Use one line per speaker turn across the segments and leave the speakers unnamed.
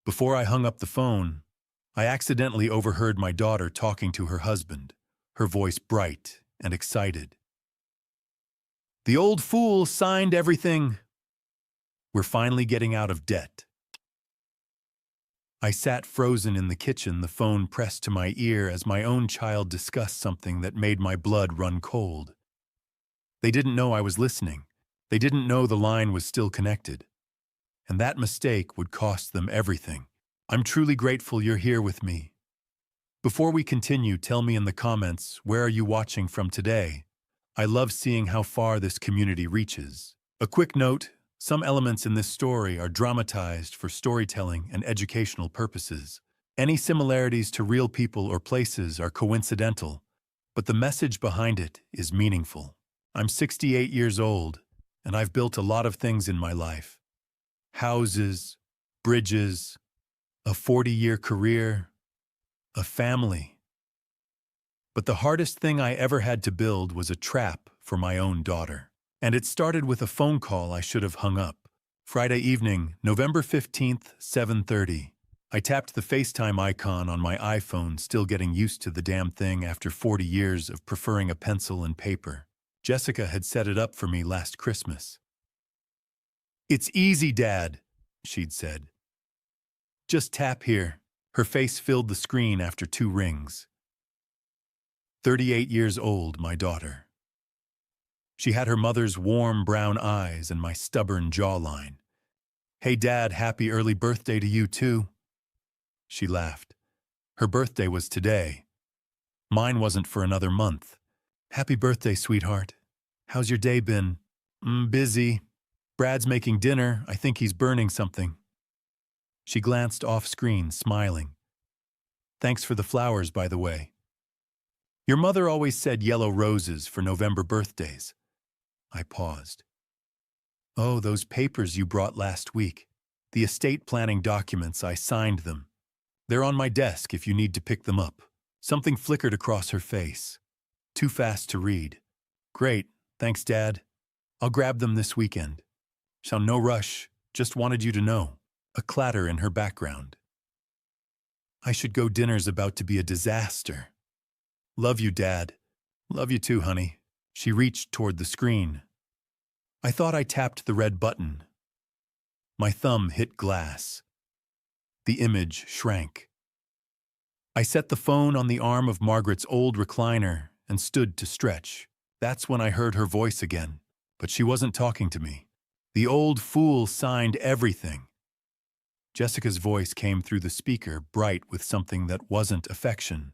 Before I hung up the phone, I accidentally overheard my daughter talking to her husband, her voice bright and excited. "The old fool signed everything. We're finally getting out of debt." I sat frozen in the kitchen, the phone pressed to my ear as my own child discussed something that made my blood run cold. They didn't know I was listening. They didn't know the line was still connected. And that mistake would cost them everything. I'm truly grateful you're here with me. Before we continue, tell me in the comments, where are you watching from today? I love seeing how far this community reaches. A quick note, some elements in this story are dramatized for storytelling and educational purposes. Any similarities to real people or places are coincidental, but the message behind it is meaningful. I'm 68 years old, and I've built a lot of things in my life. Houses, bridges, a 40-year career, a family. But the hardest thing I ever had to build was a trap for my own daughter. And it started with a phone call I should have hung up. Friday evening, November 15th, 7:30. I tapped the FaceTime icon on my iPhone, still getting used to the damn thing after 40 years of preferring a pencil and paper. Jessica had set it up for me last Christmas. "It's easy, Dad," she'd said. "Just tap here." Her face filled the screen after 2 rings. 38 years old, my daughter. She had her mother's warm brown eyes and my stubborn jawline. "Hey, Dad, happy early birthday to you, too." She laughed. Her birthday was today. Mine wasn't for another month. "Happy birthday, sweetheart. How's your day been?" Busy. Brad's making dinner. I think he's burning something." She glanced off-screen, smiling. "Thanks for the flowers, by the way. Your mother always said yellow roses for November birthdays." I paused. "Oh, those papers you brought last week. The estate planning documents, I signed them. They're on my desk if you need to pick them up." Something flickered across her face. Too fast to read. "Great, thanks, Dad. I'll grab them this weekend. So no rush, just wanted you to know." A clatter in her background. "I should go, dinner's about to be a disaster." "Love you, Dad." "Love you too, honey." She reached toward the screen. I thought I tapped the red button. My thumb hit glass. The image shrank. I set the phone on the arm of Margaret's old recliner and stood to stretch. That's when I heard her voice again, but she wasn't talking to me. "The old fool signed everything." Jessica's voice came through the speaker, bright with something that wasn't affection.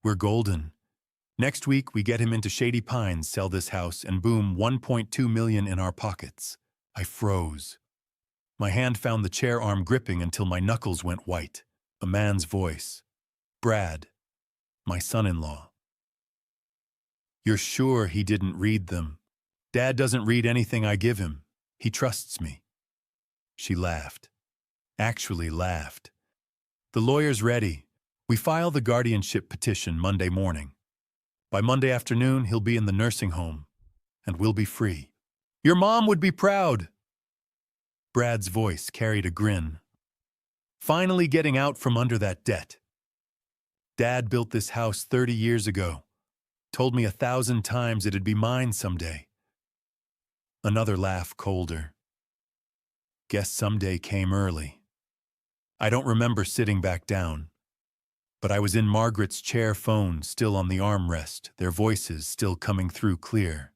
"We're golden. Next week we get him into Shady Pines, sell this house, and boom, 1.2 million in our pockets." I froze. My hand found the chair arm gripping until my knuckles went white. A man's voice. "Brad, my son-in-law." "You're sure he didn't read them?" "Dad doesn't read anything I give him. He trusts me." She laughed. Actually laughed. "The lawyer's ready. We file the guardianship petition Monday morning. By Monday afternoon, he'll be in the nursing home, and we'll be free. Your mom would be proud." Brad's voice carried a grin. "Finally getting out from under that debt. Dad built this house 30 years ago. Told me 1,000 times it'd be mine someday." Another laugh, colder. Guess someday came early. I don't remember sitting back down, but I was in Margaret's chair, phone still on the armrest, their voices still coming through clear.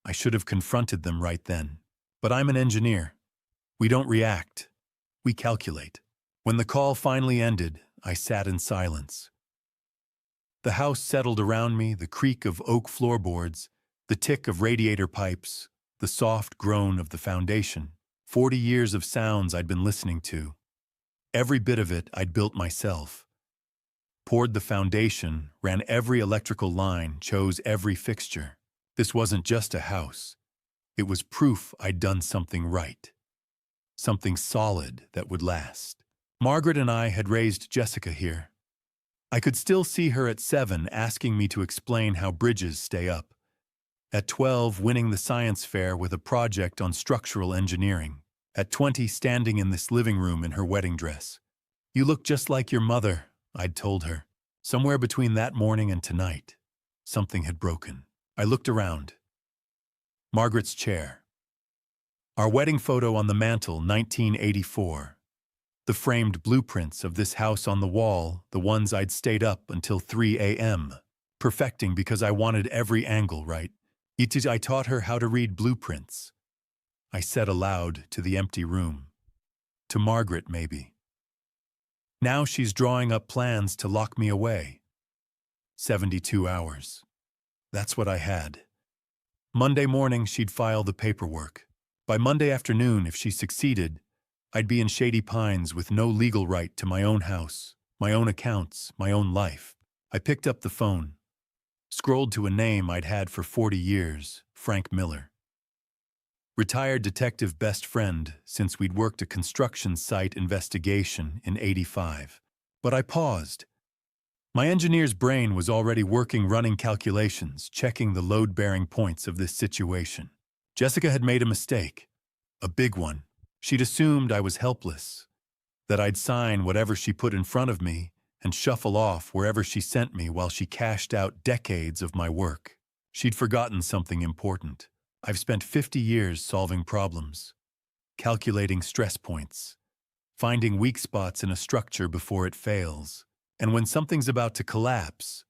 I should have confronted them right then, but I'm an engineer. We don't react, we calculate. When the call finally ended, I sat in silence. The house settled around me, the creak of oak floorboards, the tick of radiator pipes, the soft groan of the foundation. 40 years of sounds I'd been listening to. Every bit of it I'd built myself. Poured the foundation, ran every electrical line, chose every fixture. This wasn't just a house. It was proof I'd done something right. Something solid that would last. Margaret and I had raised Jessica here. I could still see her at 7 asking me to explain how bridges stay up. At 12, winning the science fair with a project on structural engineering. At 20, standing in this living room in her wedding dress. You look just like your mother, I'd told her. Somewhere between that morning and tonight, something had broken. I looked around. Margaret's chair. Our wedding photo on the mantel, 1984. The framed blueprints of this house on the wall, the ones I'd stayed up until 3 a.m., perfecting because I wanted every angle right. I taught her how to read blueprints. I said aloud to the empty room. To Margaret, maybe. Now she's drawing up plans to lock me away. 72 hours. That's what I had. Monday morning, she'd file the paperwork. By Monday afternoon, if she succeeded, I'd be in Shady Pines with no legal right to my own house, my own accounts, my own life. I picked up the phone, scrolled to a name I'd had for 40 years, Frank Miller. Retired detective best friend since we'd worked a construction site investigation in '85. But I paused. My engineer's brain was already working, running calculations, checking the load-bearing points of this situation. Jessica had made a mistake, a big one. She'd assumed I was helpless, that I'd sign whatever she put in front of me and shuffle off wherever she sent me while she cashed out decades of my work. She'd forgotten something important. I've spent 50 years solving problems, calculating stress points, finding weak spots in a structure before it fails. And when something's about to collapse,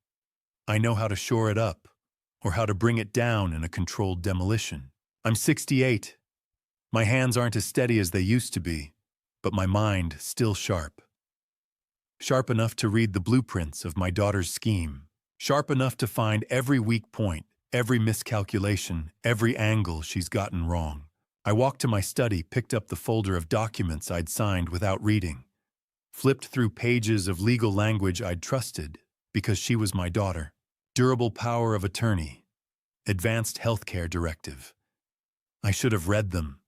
I know how to shore it up or how to bring it down in a controlled demolition. I'm 68. My hands aren't as steady as they used to be, but my mind still sharp. Sharp enough to read the blueprints of my daughter's scheme. Sharp enough to find every weak point, every miscalculation, every angle she's gotten wrong. I walked to my study, picked up the folder of documents I'd signed without reading, flipped through pages of legal language I'd trusted because she was my daughter. Durable power of attorney, advanced healthcare directive. I should have read them,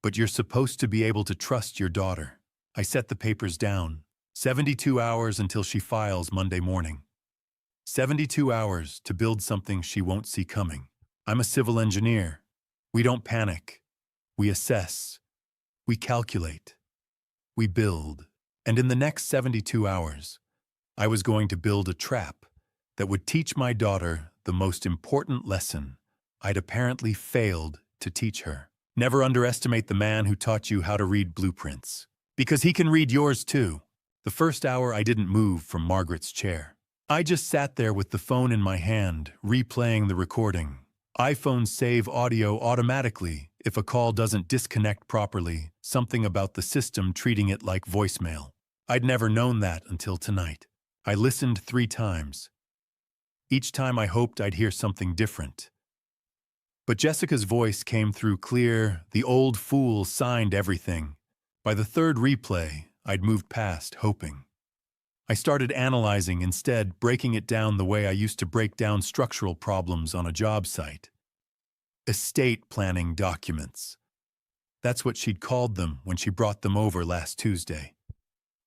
but you're supposed to be able to trust your daughter. I set the papers down. 72 hours until she files Monday morning. 72 hours to build something she won't see coming. I'm a civil engineer. We don't panic. We assess. We calculate. We build. And in the next 72 hours, I was going to build a trap that would teach my daughter the most important lesson I'd apparently failed to teach her. Never underestimate the man who taught you how to read blueprints, because he can read yours too. The first hour I didn't move from Margaret's chair. I just sat there with the phone in my hand, replaying the recording. iPhones save audio automatically if a call doesn't disconnect properly, something about the system treating it like voicemail. I'd never known that until tonight. I listened 3 times. Each time I hoped I'd hear something different. But Jessica's voice came through clear. The old fool signed everything. By the 3rd replay, I'd moved past hoping. I started analyzing instead, breaking it down the way I used to break down structural problems on a job site. Estate planning documents. That's what she'd called them when she brought them over last Tuesday.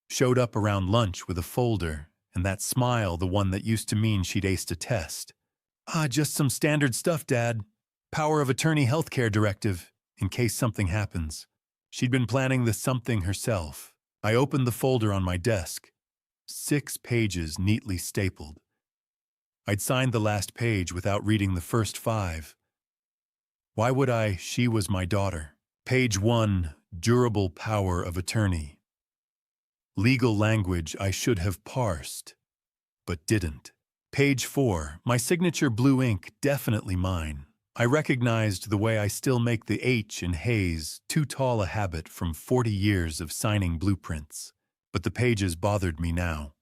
Showed up around lunch with a folder, and that smile, the one that used to mean she'd aced a test. Just some standard stuff, Dad. Power of attorney healthcare directive, in case something happens. She'd been planning the something herself. I opened the folder on my desk. 6 pages neatly stapled. I'd signed the last page without reading the first 5. Why would I? She was my daughter. Page 1, durable power of attorney. Legal language I should have parsed, but didn't. Page 4, my signature blue ink, definitely mine. I recognized the way I still make the H in Hayes, too tall a habit from 40 years of signing blueprints. But the pages bothered me now.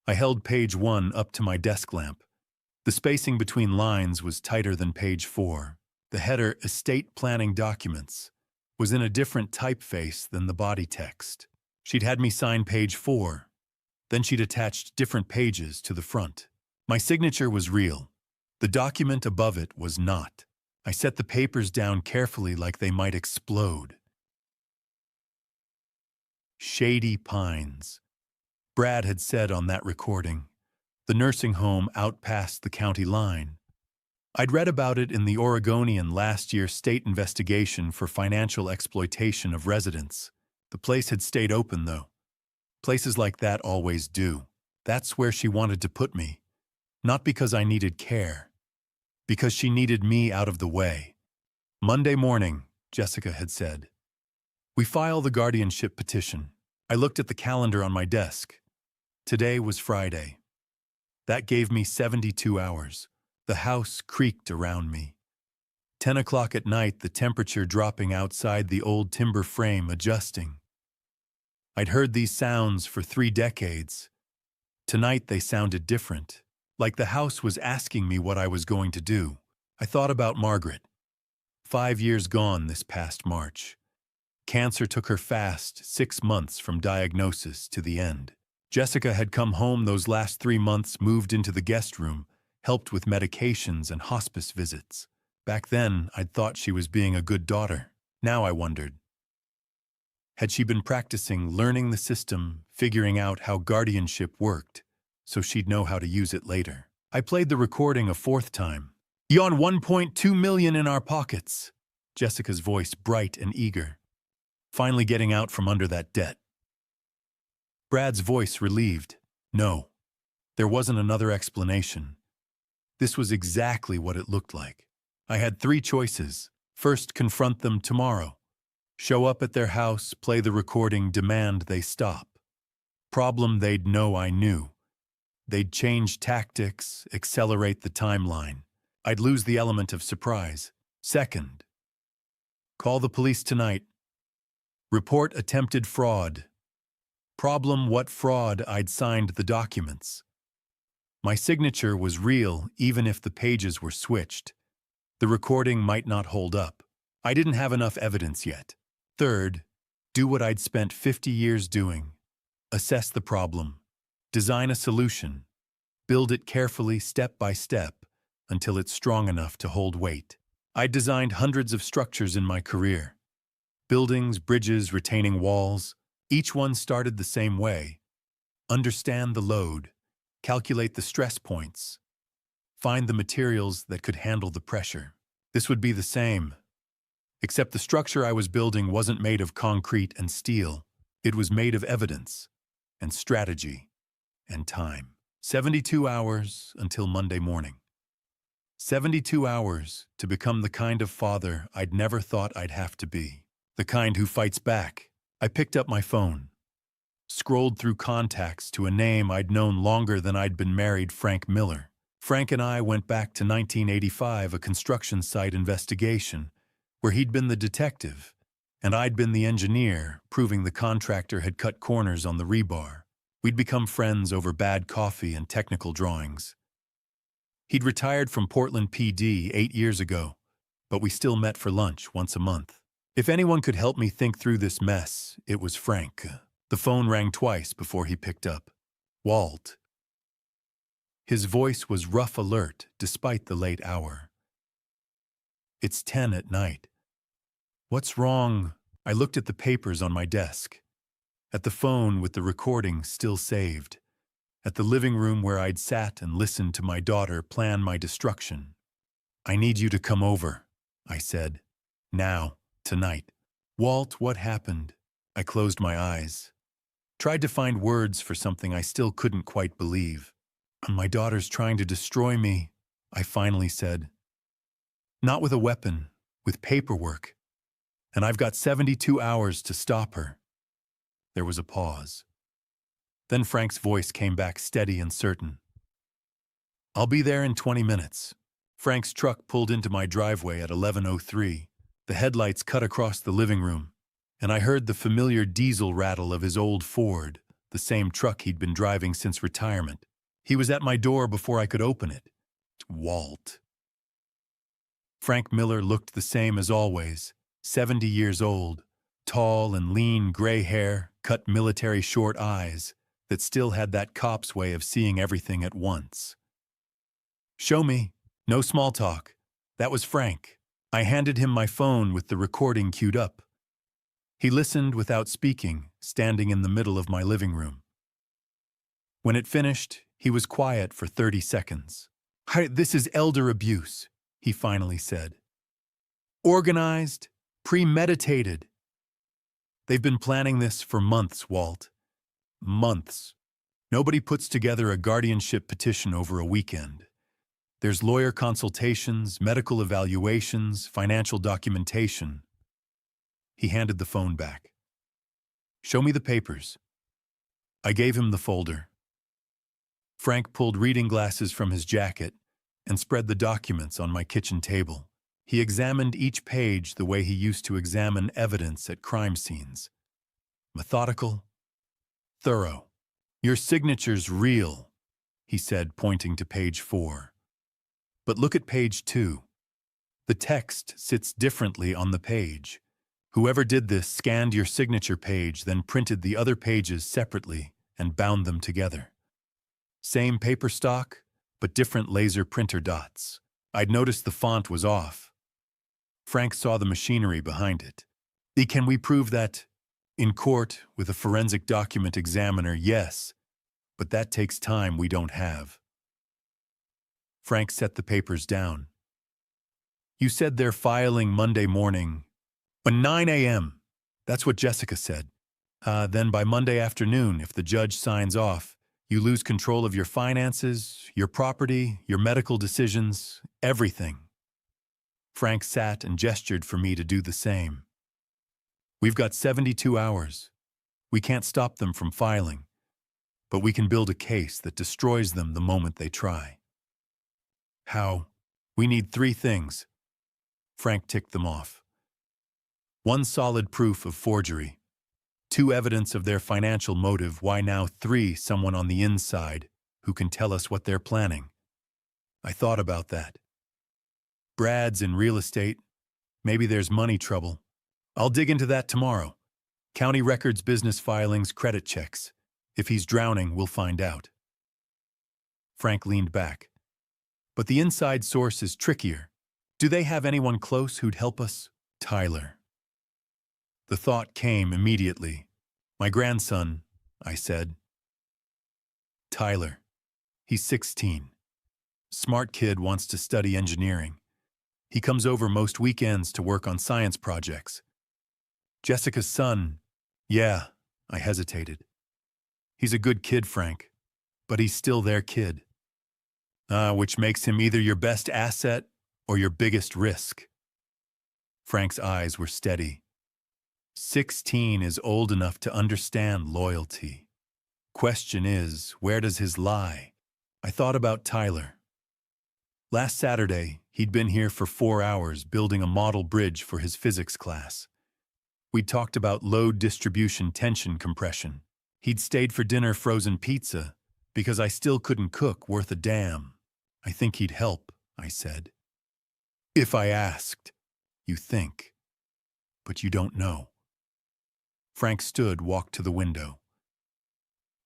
I held page 1 up to my desk lamp. The spacing between lines was tighter than page 4. The header, estate planning documents, was in a different typeface than the body text. She'd had me sign page 4. Then she'd attached different pages to the front. My signature was real. The document above it was not. I set the papers down carefully like they might explode. Shady Pines. Brad had said on that recording, the nursing home out past the county line. I'd read about it in the Oregonian last year's state investigation for financial exploitation of residents. The place had stayed open, though. Places like that always do. That's where she wanted to put me. Not because I needed care. Because she needed me out of the way. Monday morning, Jessica had said. We file the guardianship petition. I looked at the calendar on my desk. Today was Friday. That gave me 72 hours. The house creaked around me. 10 o'clock at night, the temperature dropping outside the old timber frame adjusting. I'd heard these sounds for 3 decades. Tonight they sounded different, like the house was asking me what I was going to do. I thought about Margaret. 5 years gone this past March. Cancer took her fast, 6 months from diagnosis to the end. Jessica had come home those last 3 months, moved into the guest room, helped with medications and hospice visits. Back then, I'd thought she was being a good daughter. Now I wondered. Had she been practicing, learning the system, figuring out how guardianship worked, so she'd know how to use it later? I played the recording a 4th time. "Yon $1.2 million in our pockets," Jessica's voice bright and eager. Finally getting out from under that debt. Brad's voice relieved. No, there wasn't another explanation. This was exactly what it looked like. I had 3 choices. First, confront them tomorrow. Show up at their house, play the recording, demand they stop. Problem, they'd know I knew. They'd change tactics, accelerate the timeline. I'd lose the element of surprise. Second, call the police tonight. Report attempted fraud. Problem, what fraud? I'd signed the documents. My signature was real, even if the pages were switched. The recording might not hold up. I didn't have enough evidence yet. Third, do what I'd spent 50 years doing. Assess the problem. Design a solution. Build it carefully, step by step, until it's strong enough to hold weight. I'd designed hundreds of structures in my career. Buildings, bridges, retaining walls. Each one started the same way. Understand the load. Calculate the stress points. Find the materials that could handle the pressure. This would be the same. Except the structure I was building wasn't made of concrete and steel. It was made of evidence, and strategy, and time. 72 hours until Monday morning. 72 hours to become the kind of father I'd never thought I'd have to be. The kind who fights back. I picked up my phone. Scrolled through contacts to a name I'd known longer than I'd been married, Frank Miller. Frank and I went back to 1985, a construction site investigation, where he'd been the detective, and I'd been the engineer, proving the contractor had cut corners on the rebar. We'd become friends over bad coffee and technical drawings. He'd retired from Portland PD 8 years ago, but we still met for lunch once a month. If anyone could help me think through this mess, it was Frank. The phone rang twice before he picked up. Walt. His voice was rough alert despite the late hour. It's 10 at night. What's wrong? I looked at the papers on my desk. At the phone with the recording still saved. At the living room where I'd sat and listened to my daughter plan my destruction. I need you to come over, I said. Now, tonight. Walt, what happened? I closed my eyes. Tried to find words for something I still couldn't quite believe. My daughter's trying to destroy me, I finally said. Not with a weapon, with paperwork. And I've got 72 hours to stop her. There was a pause. Then Frank's voice came back steady and certain. I'll be there in 20 minutes. Frank's truck pulled into my driveway at 11:03. The headlights cut across the living room, and I heard the familiar diesel rattle of his old Ford, the same truck he'd been driving since retirement. He was at my door before I could open it. Walt. Frank Miller looked the same as always, 70 years old, tall and lean, gray hair, cut military short eyes that still had that cop's way of seeing everything at once. Show me. No small talk. That was Frank. I handed him my phone with the recording queued up. He listened without speaking, standing in the middle of my living room. When it finished, he was quiet for 30 seconds. This is elder abuse. he finally said. Organized, premeditated. They've been planning this for months, Walt. Months. Nobody puts together a guardianship petition over a weekend. There's lawyer consultations, medical evaluations, financial documentation. He handed the phone back. Show me the papers. I gave him the folder. Frank pulled reading glasses from his jacket and spread the documents on my kitchen table. He examined each page the way he used to examine evidence at crime scenes. Methodical, thorough. Your signature's real, he said, pointing to page 4. But look at page 2. The text sits differently on the page. Whoever did this scanned your signature page, then printed the other pages separately and bound them together. Same paper stock, but different laser printer dots. I'd noticed the font was off. Frank saw the machinery behind it. Can we prove that? In court, with a forensic document examiner, yes, but that takes time we don't have. Frank set the papers down. You said they're filing Monday morning. 9 a.m. That's what Jessica said. Then by Monday afternoon, if the judge signs off, you lose control of your finances, your property, your medical decisions, everything. Frank sat and gestured for me to do the same. We've got 72 hours. We can't stop them from filing, but we can build a case that destroys them the moment they try. How? We need 3 things. Frank ticked them off. 1 solid proof of forgery. 2 evidence of their financial motive. Why now 3 someone on the inside who can tell us what they're planning. I thought about that. Brad's in real estate. Maybe there's money trouble. I'll dig into that tomorrow. County records, business filings, credit checks. If he's drowning, we'll find out. Frank leaned back. But the inside source is trickier. Do they have anyone close who'd help us? Tyler. The thought came immediately. My grandson, I said. Tyler. He's 16. Smart kid, wants to study engineering. He comes over most weekends to work on science projects. Jessica's son, yeah, I hesitated. He's a good kid, Frank, but he's still their kid. Which makes him either your best asset or your biggest risk. Frank's eyes were steady. 16 is old enough to understand loyalty. Question is, where does his lie? I thought about Tyler. Last Saturday, he'd been here for 4 hours building a model bridge for his physics class. We'd talked about load distribution tension compression. He'd stayed for dinner frozen pizza because I still couldn't cook worth a damn. I think he'd help, I said. If I asked, you think. But you don't know. Frank stood, walked to the window.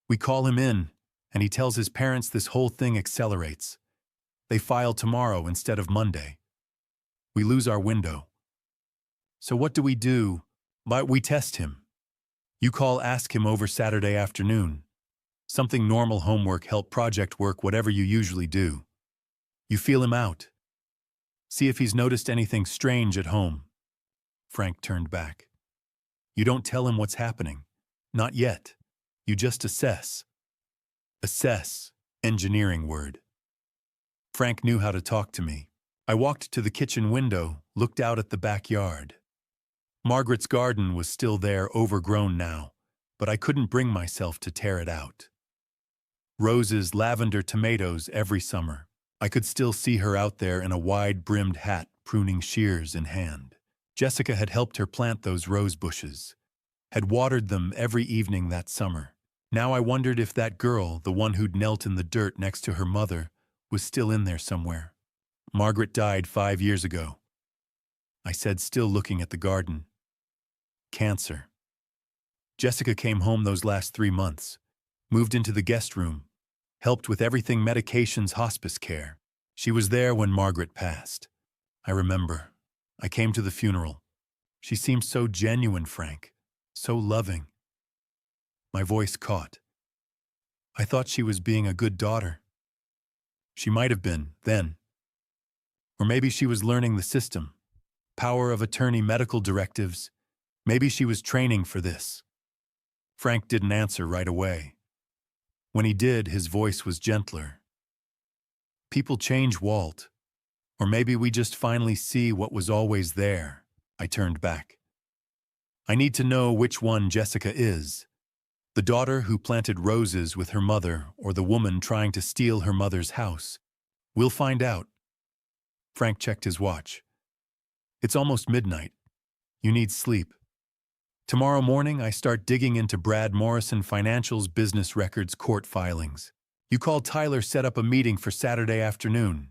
We call him in, and he tells his parents this whole thing accelerates. They file tomorrow instead of Monday. We lose our window. So what do? We test him. You call, ask him over Saturday afternoon. Something normal, homework, help, project work, whatever you usually do. You feel him out. See if he's noticed anything strange at home. Frank turned back. You don't tell him what's happening. Not yet. You just assess. Assess, engineering word. Frank knew how to talk to me. I walked to the kitchen window, looked out at the backyard. Margaret's garden was still there, overgrown now, but I couldn't bring myself to tear it out. Roses, lavender, tomatoes every summer. I could still see her out there in a wide-brimmed hat, pruning shears in hand. Jessica had helped her plant those rose bushes, had watered them every evening that summer. Now I wondered if that girl, the one who'd knelt in the dirt next to her mother, was still in there somewhere. Margaret died 5 years ago. I said, still looking at the garden. Cancer. Jessica came home those last 3 months, moved into the guest room, helped with everything, medications, hospice care. She was there when Margaret passed. I remember. I came to the funeral. She seemed so genuine, Frank, so loving. My voice caught. I thought she was being a good daughter. She might have been, then. Or maybe she was learning the system. Power of attorney medical directives. Maybe she was training for this. Frank didn't answer right away. When he did, his voice was gentler. People change, Walt. Or maybe we just finally see what was always there. I turned back. I need to know which one Jessica is. The daughter who planted roses with her mother, or the woman trying to steal her mother's house. We'll find out. Frank checked his watch. It's almost midnight. You need sleep. Tomorrow morning, I start digging into Brad Morrison Financial's business records court filings. You call Tyler, set up a meeting for Saturday afternoon.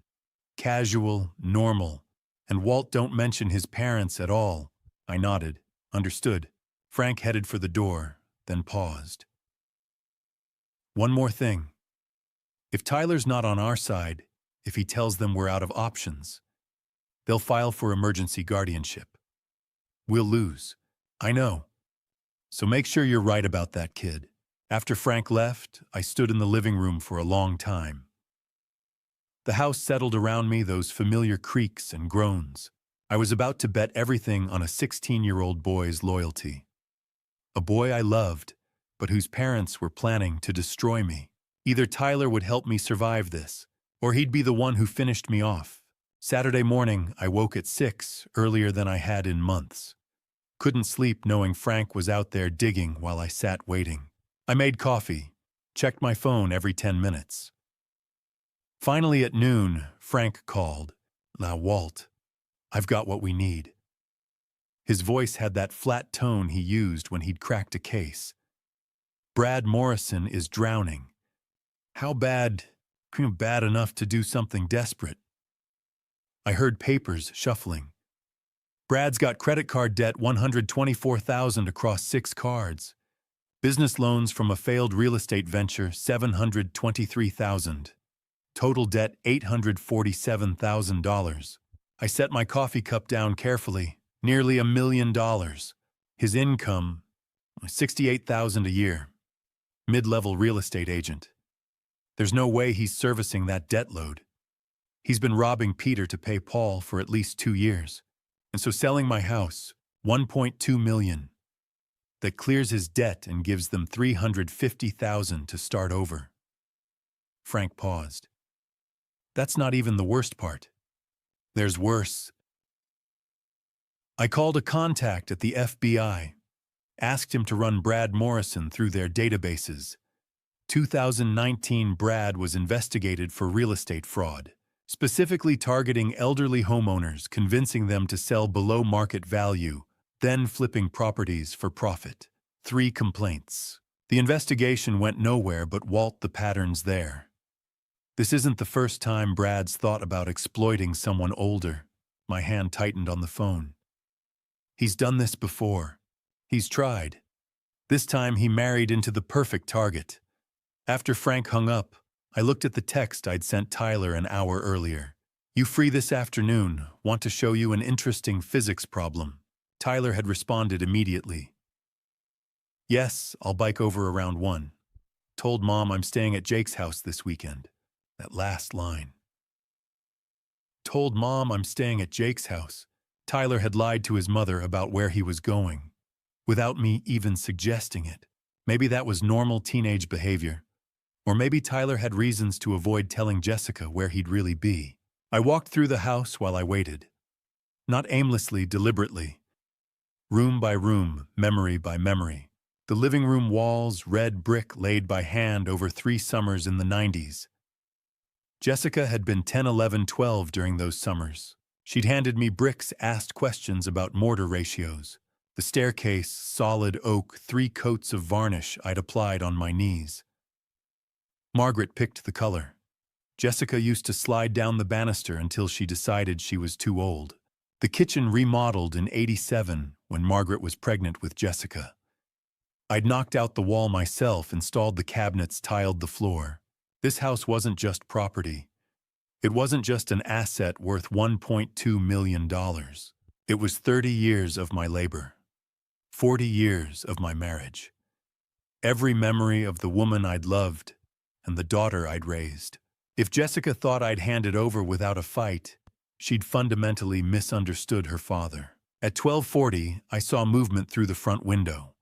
Casual, normal. And Walt, don't mention his parents at all. I nodded. Understood. Frank headed for the door, then paused. One more thing. If Tyler's not on our side, if he tells them we're out of options, they'll file for emergency guardianship. We'll lose. I know. So make sure you're right about that, kid. After Frank left, I stood in the living room for a long time. The house settled around me, those familiar creaks and groans. I was about to bet everything on a 16-year-old boy's loyalty. A boy I loved, but whose parents were planning to destroy me. Either Tyler would help me survive this, or he'd be the one who finished me off. Saturday morning, I woke at 6, earlier than I had in months. Couldn't sleep knowing Frank was out there digging while I sat waiting. I made coffee, checked my phone every 10 minutes. Finally at noon, Frank called. Now, Walt, I've got what we need. His voice had that flat tone he used when he'd cracked a case. Brad Morrison is drowning. How bad? Bad enough to do something desperate. I heard papers shuffling. Brad's got credit card debt, $124,000 across 6 cards. Business loans from a failed real estate venture, $723,000. Total debt, $847,000. I set my coffee cup down carefully. Nearly $1 million. His income, $68,000 a year. Mid-level real estate agent. There's no way he's servicing that debt load. He's been robbing Peter to pay Paul for at least 2 years. And so selling my house, $1.2 million. That clears his debt and gives them $350,000 to start over. Frank paused. That's not even the worst part. There's worse. I called a contact at the FBI, asked him to run Brad Morrison through their databases. 2019, Brad was investigated for real estate fraud, specifically targeting elderly homeowners, convincing them to sell below market value, then flipping properties for profit. 3 complaints. The investigation went nowhere, but Walt, the pattern's there. This isn't the first time Brad's thought about exploiting someone older. My hand tightened on the phone. He's done this before. He's tried. This time he married into the perfect target. After Frank hung up, I looked at the text I'd sent Tyler an hour earlier. You free this afternoon? Want to show you an interesting physics problem. Tyler had responded immediately. Yes, I'll bike over around 1. Told Mom I'm staying at Jake's house this weekend. That last line. Told Mom I'm staying at Jake's house. Tyler had lied to his mother about where he was going, without me even suggesting it. Maybe that was normal teenage behavior. Or maybe Tyler had reasons to avoid telling Jessica where he'd really be. I walked through the house while I waited. Not aimlessly, deliberately. Room by room, memory by memory. The living room walls, red brick laid by hand over 3 summers in the 90s. Jessica had been 10, 11, 12 during those summers. She'd handed me bricks, asked questions about mortar ratios. The staircase, solid oak, 3 coats of varnish I'd applied on my knees. Margaret picked the color. Jessica used to slide down the banister until she decided she was too old. The kitchen remodeled in '87 when Margaret was pregnant with Jessica. I'd knocked out the wall myself, installed the cabinets, tiled the floor. This house wasn't just property. It wasn't just an asset worth $1.2 million. It was 30 years of my labor. 40 years of my marriage. Every memory of the woman I'd loved and the daughter I'd raised. If Jessica thought I'd hand it over without a fight, She'd fundamentally misunderstood her father. At 12:40, I saw movement through the front window.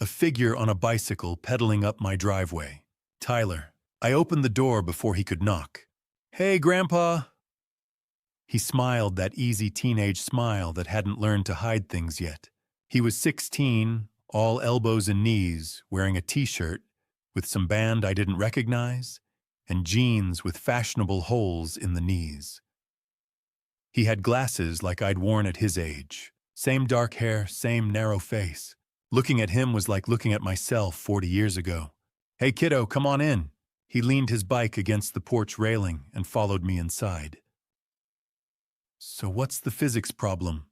A figure on a bicycle pedaling up my driveway. Tyler. I opened the door before he could knock. "Hey, Grandpa!" He smiled, that easy teenage smile that hadn't learned to hide things yet. He was 16, all elbows and knees, wearing a t-shirt with some band I didn't recognize, and jeans with fashionable holes in the knees. He had glasses like I'd worn at his age. Same dark hair, same narrow face. Looking at him was like looking at myself 40 years ago. "Hey kiddo, come on in." He leaned his bike against the porch railing and followed me inside. "So what's the physics problem?"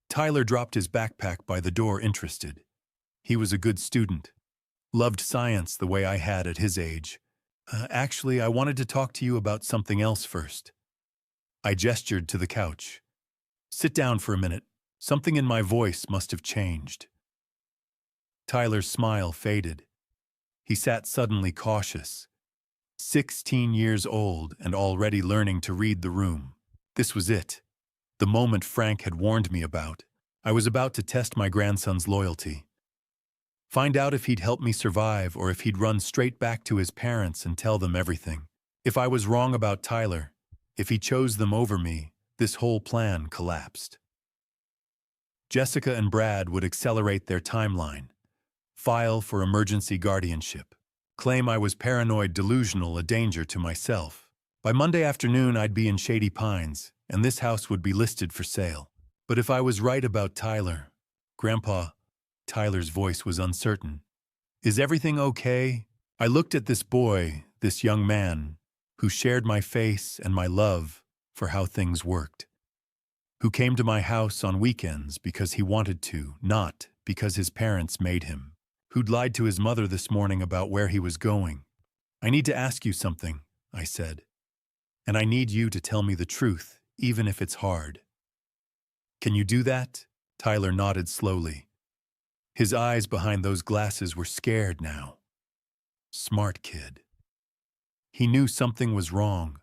Tyler dropped his backpack by the door, interested. He was a good student. Loved science the way I had at his age. Actually, I wanted to talk to you about something else first." I gestured to the couch. "Sit down for a minute. Something in my voice must have changed." Tyler's smile faded. He sat suddenly cautious. 16 years old and already learning to read the room. This was it. The moment Frank had warned me about. I was about to test my grandson's loyalty. Find out if he'd help me survive or if he'd run straight back to his parents and tell them everything. If I was wrong about Tyler, if he chose them over me, this whole plan collapsed. Jessica and Brad would accelerate their timeline, file for emergency guardianship, claim I was paranoid, delusional, a danger to myself. By Monday afternoon, I'd be in Shady Pines, and this house would be listed for sale. But if I was right about Tyler, Grandpa, Tyler's voice was uncertain. "Is everything okay?" I looked at this boy, this young man, who shared my face and my love for how things worked. Who came to my house on weekends because he wanted to, not because his parents made him. Who'd lied to his mother this morning about where he was going. "I need to ask you something," I said. "And I need you to tell me the truth, even if it's hard." "Can you do that?" Tyler nodded slowly. His eyes behind those glasses were scared now. Smart kid. He knew something was wrong.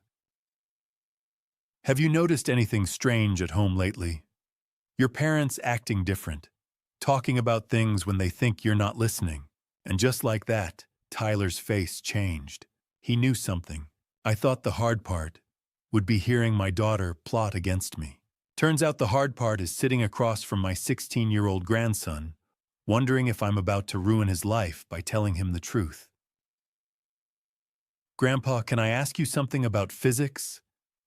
"Have you noticed anything strange at home lately? Your parents acting different, talking about things when they think you're not listening." And just like that, Tyler's face changed. He knew something. I thought the hard part would be hearing my daughter plot against me. Turns out the hard part is sitting across from my 16-year-old grandson, wondering if I'm about to ruin his life by telling him the truth. "Grandpa, can I ask you something about physics?"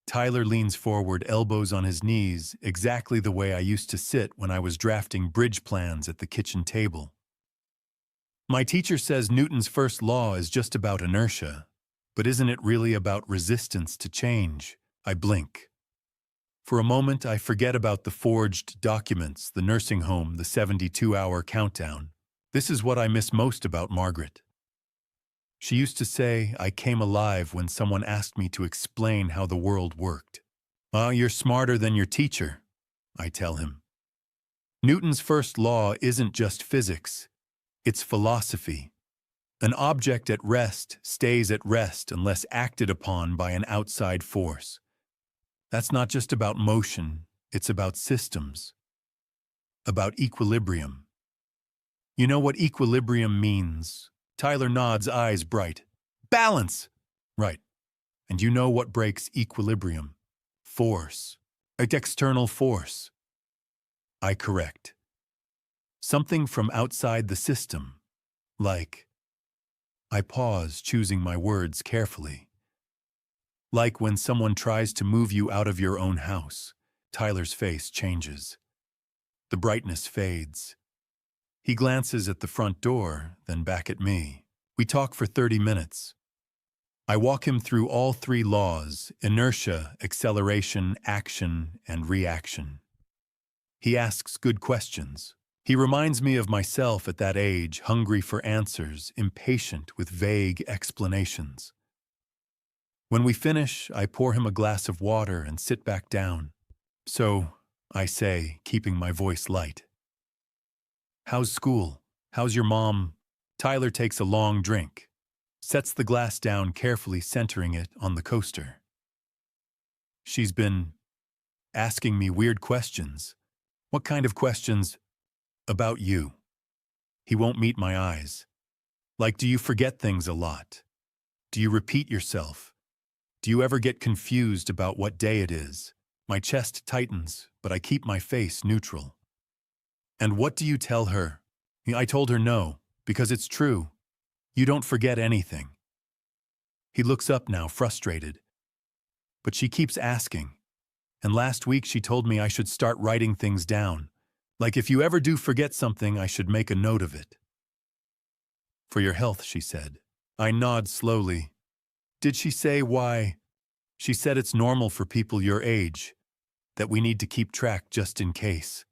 Tyler leans forward, elbows on his knees, exactly the way I used to sit when I was drafting bridge plans at the kitchen table. "My teacher says Newton's first law is just about inertia, but isn't it really about resistance to change?" I blink. For a moment, I forget about the forged documents, the nursing home, the 72-hour countdown. This is what I miss most about Margaret. She used to say I came alive when someone asked me to explain how the world worked. You're smarter than your teacher," I tell him. "Newton's first law isn't just physics. It's philosophy. An object at rest stays at rest unless acted upon by an outside force. That's not just about motion, it's about systems. About equilibrium. You know what equilibrium means?" Tyler nods, eyes bright. "Balance!" "Right. And you know what breaks equilibrium? Force. External force." I correct. Something from outside the system. Like. I pause, choosing my words carefully. Like when someone tries to move you out of your own house. Tyler's face changes. The brightness fades. He glances at the front door, then back at me. We talk for 30 minutes. I walk him through all three laws: inertia, acceleration, action, and reaction. He asks good questions. He reminds me of myself at that age, hungry for answers, impatient with vague explanations. When we finish, I pour him a glass of water and sit back down. "So," I say, keeping my voice light. "How's school? How's your mom?" Tyler takes a long drink, sets the glass down carefully, centering it on the coaster. "She's been asking me weird questions. What kind of questions? About you. He won't meet my eyes. Like, do you forget things a lot? Do you repeat yourself? Do you ever get confused about what day it is? My chest tightens, but I keep my face neutral. And what do you tell her? I told her no, because it's true. You don't forget anything. He looks up now, frustrated. But she keeps asking. And last week she told me I should start writing things down. Like if you ever do forget something, I should make a note of it. For your health, she said. I nod slowly. Did she say why? She said it's normal for people your age, that we need to keep track just in case.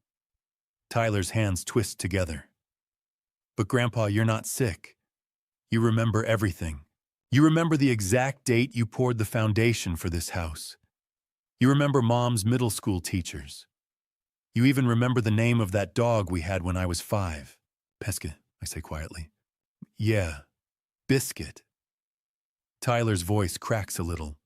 Tyler's hands twist together. But Grandpa, you're not sick. You remember everything. You remember the exact date you poured the foundation for this house. You remember Mom's middle school teachers. You even remember the name of that dog we had when I was 5. Pesca, I say quietly. Yeah, Biscuit. Tyler's voice cracks a little.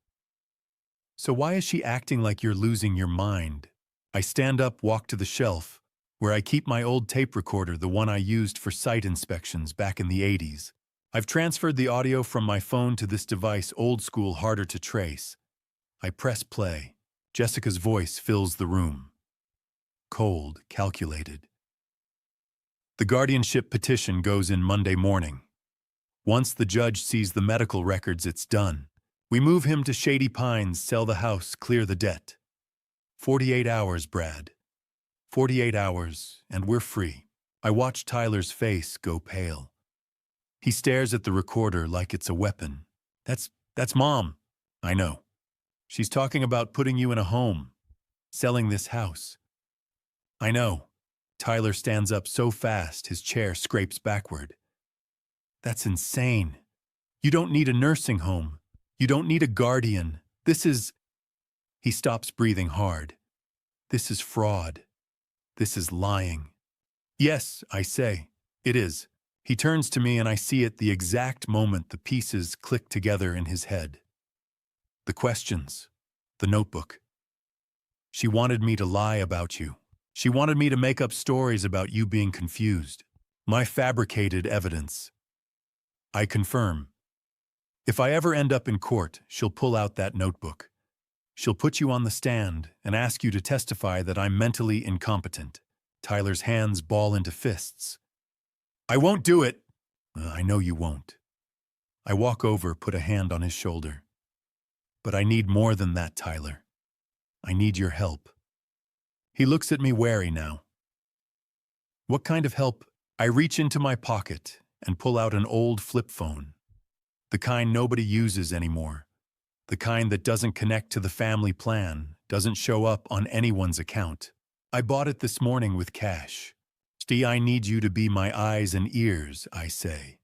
So why is she acting like you're losing your mind? I stand up, walk to the shelf, where I keep my old tape recorder, the one I used for site inspections back in the 80s. I've transferred the audio from my phone to this device, old school, harder to trace. I press play. Jessica's voice fills the room. Cold, calculated. The guardianship petition goes in Monday morning. Once the judge sees the medical records, it's done. We move him to Shady Pines, sell the house, clear the debt. 48 hours, Brad. 48 hours, and we're free. I watch Tyler's face go pale. He stares at the recorder like it's a weapon. That's Mom. I know. She's talking about putting you in a home, selling this house. I know. Tyler stands up so fast his chair scrapes backward. That's insane. You don't need a nursing home. You don't need a guardian. This is... He stops breathing hard. This is fraud. This is lying. Yes, I say, it is. He turns to me and I see at the exact moment the pieces click together in his head. The questions. The notebook. She wanted me to lie about you. She wanted me to make up stories about you being confused. My fabricated evidence. I confirm. If I ever end up in court, she'll pull out that notebook. She'll put you on the stand and ask you to testify that I'm mentally incompetent. Tyler's hands ball into fists. I won't do it. I know you won't. I walk over, put a hand on his shoulder. But I need more than that, Tyler. I need your help. He looks at me wary now. What kind of help? I reach into my pocket and pull out an old flip phone. The kind nobody uses anymore. The kind that doesn't connect to the family plan, doesn't show up on anyone's account. I bought it this morning with cash. See, I need you to be my eyes and ears, I say.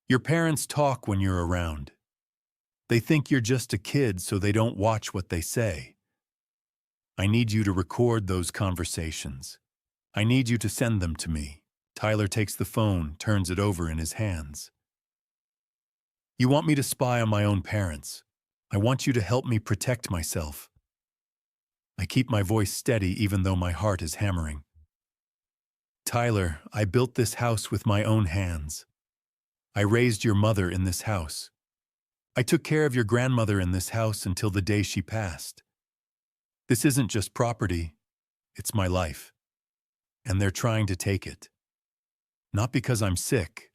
Your parents talk when you're around. They think you're just a kid, so they don't watch what they say. I need you to record those conversations. I need you to send them to me. Tyler takes the phone, turns it over in his hands. You want me to spy on my own parents. I want you to help me protect myself. I keep my voice steady even though my heart is hammering. Tyler, I built this house with my own hands. I raised your mother in this house. I took care of your grandmother in this house until the day she passed. This isn't just property, it's my life. And they're trying to take it. Not because I'm sick,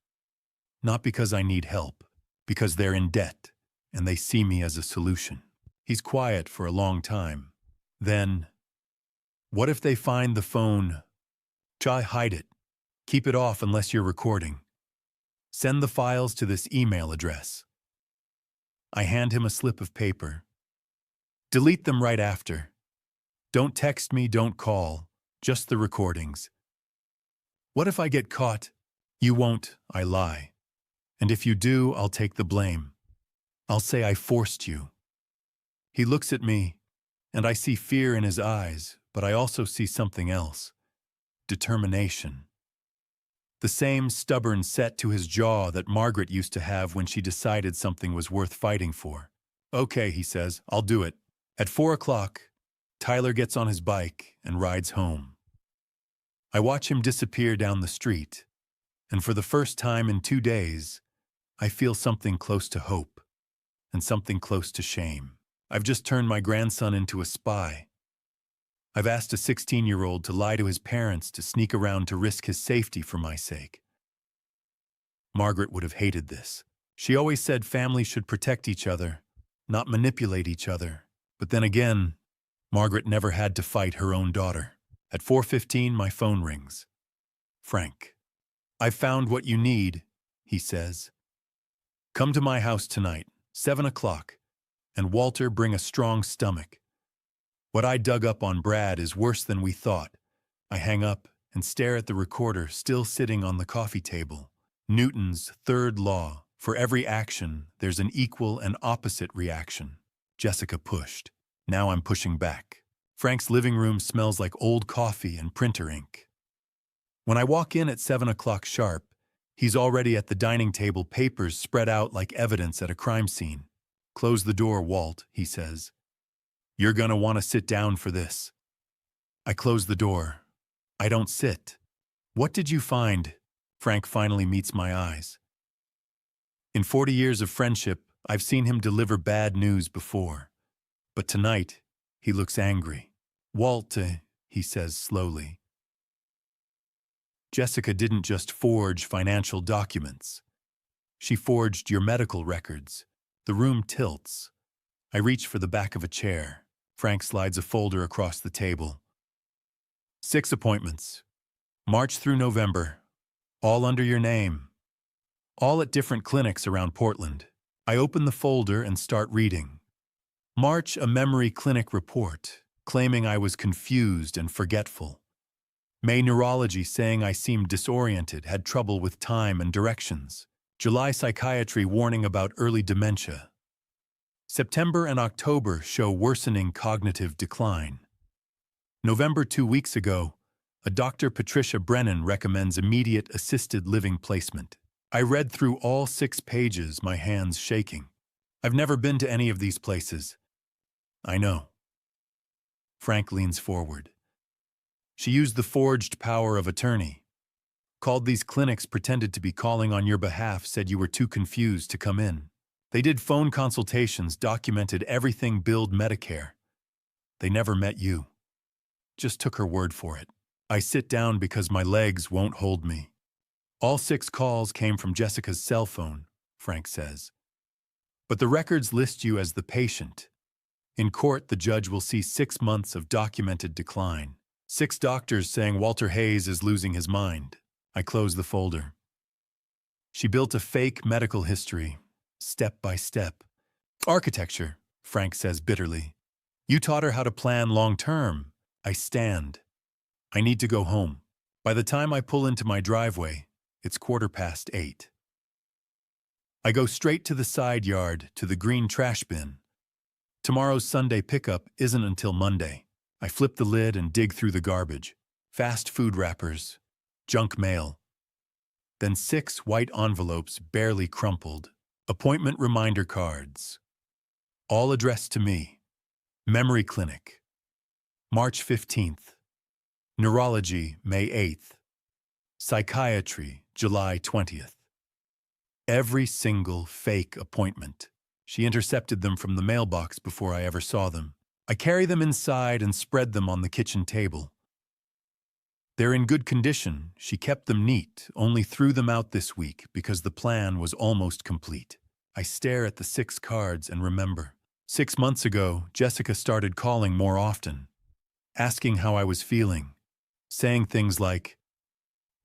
not because I need help, because they're in debt and they see me as a solution. He's quiet for a long time. Then, what if they find the phone? Try hide it. Keep it off unless you're recording. Send the files to this email address. I hand him a slip of paper. Delete them right after. Don't text me, don't call, just the recordings. What if I get caught? You won't, I lie. And if you do, I'll take the blame. I'll say I forced you. He looks at me, and I see fear in his eyes, but I also see something else. Determination. The same stubborn set to his jaw that Margaret used to have when she decided something was worth fighting for. Okay, he says, I'll do it. At 4 o'clock, Tyler gets on his bike and rides home. I watch him disappear down the street, and for the first time in 2 days, I feel something close to hope and something close to shame. I've just turned my grandson into a spy. I've asked a 16-year-old to lie to his parents to sneak around to risk his safety for my sake. Margaret would have hated this. She always said families should protect each other, not manipulate each other. But then again, Margaret never had to fight her own daughter. At 4:15, my phone rings. Frank. "I've found what you need," he says. "Come to my house tonight, 7 o'clock, and Walter, bring a strong stomach. What I dug up on Brad is worse than we thought." I hang up and stare at the recorder still sitting on the coffee table. Newton's third law: for every action, there's an equal and opposite reaction. Jessica pushed. Now I'm pushing back. Frank's living room smells like old coffee and printer ink. When I walk in at 7 o'clock sharp, he's already at the dining table, papers spread out like evidence at a crime scene. "Close the door, Walt," he says. "You're gonna want to sit down for this." I close the door. I don't sit. "What did you find?" Frank finally meets my eyes. In 40 years of friendship, I've seen him deliver bad news before. But tonight, he looks angry. "Walt," he says slowly, "Jessica didn't just forge financial documents. She forged your medical records." The room tilts. I reach for the back of a chair. Frank slides a folder across the table. 6 appointments. March through November. All under your name. All at different clinics around Portland. I open the folder and start reading. March, a memory clinic report, claiming I was confused and forgetful. May, neurology, saying I seemed disoriented, had trouble with time and directions. July, psychiatry, warning about early dementia. September and October show worsening cognitive decline. November, 2 weeks ago, a Dr. Patricia Brennan recommends immediate assisted living placement. I read through all 6 pages, my hands shaking. I've never been to any of these places. I know. Frank leans forward. She used the forged power of attorney. Called these clinics, pretended to be calling on your behalf, said you were too confused to come in. They did phone consultations, documented everything, billed Medicare. They never met you. Just took her word for it. I sit down because my legs won't hold me. All 6 calls came from Jessica's cell phone, Frank says. But the records list you as the patient. In court, the judge will see 6 months of documented decline. 6 doctors saying Walter Hayes is losing his mind. I close the folder. She built a fake medical history, step by step. Architecture, Frank says bitterly. You taught her how to plan long-term. I stand. I need to go home. By the time I pull into my driveway, it's 8:15. I go straight to the side yard, to the green trash bin. Tomorrow's Sunday pickup isn't until Monday. I flip the lid and dig through the garbage. Fast food wrappers, junk mail. Then 6 white envelopes barely crumpled. Appointment reminder cards. All addressed to me. Memory clinic. March 15th. Neurology, May 8th. Psychiatry, July 20th. Every single fake appointment. She intercepted them from the mailbox before I ever saw them. I carry them inside and spread them on the kitchen table. They're in good condition. She kept them neat, only threw them out this week because the plan was almost complete. I stare at the 6 cards and remember. 6 months ago, Jessica started calling more often, asking how I was feeling, saying things like,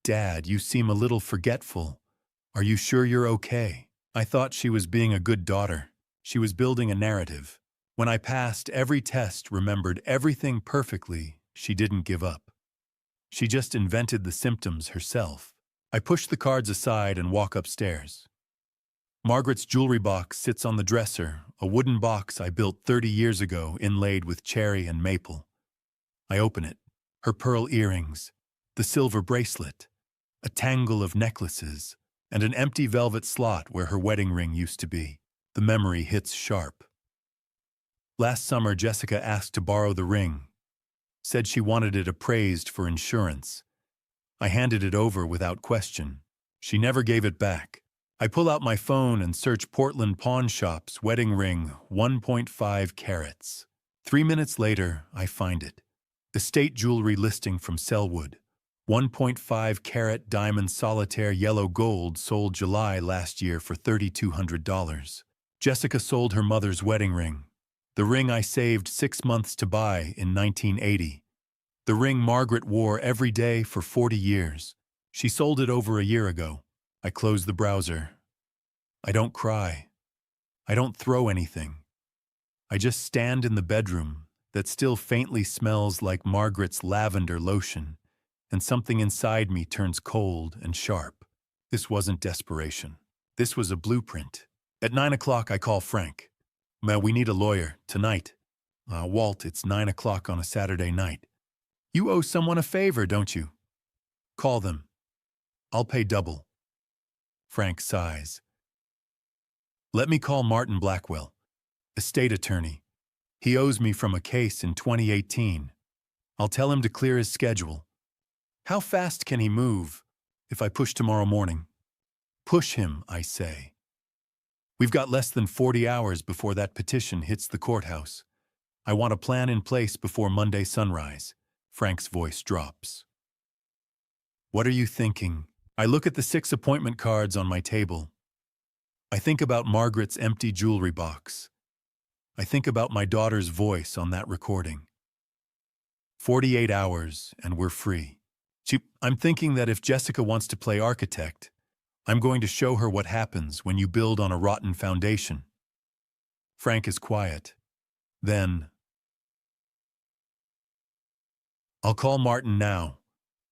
"Dad, you seem a little forgetful. Are you sure you're okay?" I thought she was being a good daughter. She was building a narrative. When I passed every test, remembered everything perfectly, she didn't give up. She just invented the symptoms herself. I push the cards aside and walk upstairs. Margaret's jewelry box sits on the dresser, a wooden box I built 30 years ago, inlaid with cherry and maple. I open it. Her pearl earrings, the silver bracelet, a tangle of necklaces, and an empty velvet slot where her wedding ring used to be. The memory hits sharp. Last summer, Jessica asked to borrow the ring, said she wanted it appraised for insurance. I handed it over without question. She never gave it back. I pull out my phone and search Portland pawn shops, wedding ring, 1.5 carats. 3 minutes later, I find it. Estate jewelry listing from Selwood. 1.5 carat diamond solitaire yellow gold sold July last year for $3,200. Jessica sold her mother's wedding ring. The ring I saved 6 months to buy in 1980. The ring Margaret wore every day for 40 years. She sold it over a year ago. I close the browser. I don't cry. I don't throw anything. I just stand in the bedroom that still faintly smells like Margaret's lavender lotion, and something inside me turns cold and sharp. This wasn't desperation. This was a blueprint. At 9 o'clock, I call Frank. We need a lawyer, tonight. Walt, it's 9 o'clock on a Saturday night. You owe someone a favor, don't you? Call them. I'll pay double. Frank sighs. Let me call Martin Blackwell, estate attorney. He owes me from a case in 2018. I'll tell him to clear his schedule. How fast can he move if I push tomorrow morning? Push him, I say. We've got less than 40 hours before that petition hits the courthouse. I want a plan in place before Monday sunrise. Frank's voice drops. What are you thinking? I look at the 6 appointment cards on my table. I think about Margaret's empty jewelry box. I think about my daughter's voice on that recording. 48 hours and we're free. I'm thinking that if Jessica wants to play architect, I'm going to show her what happens when you build on a rotten foundation. Frank is quiet. Then, I'll call Martin now.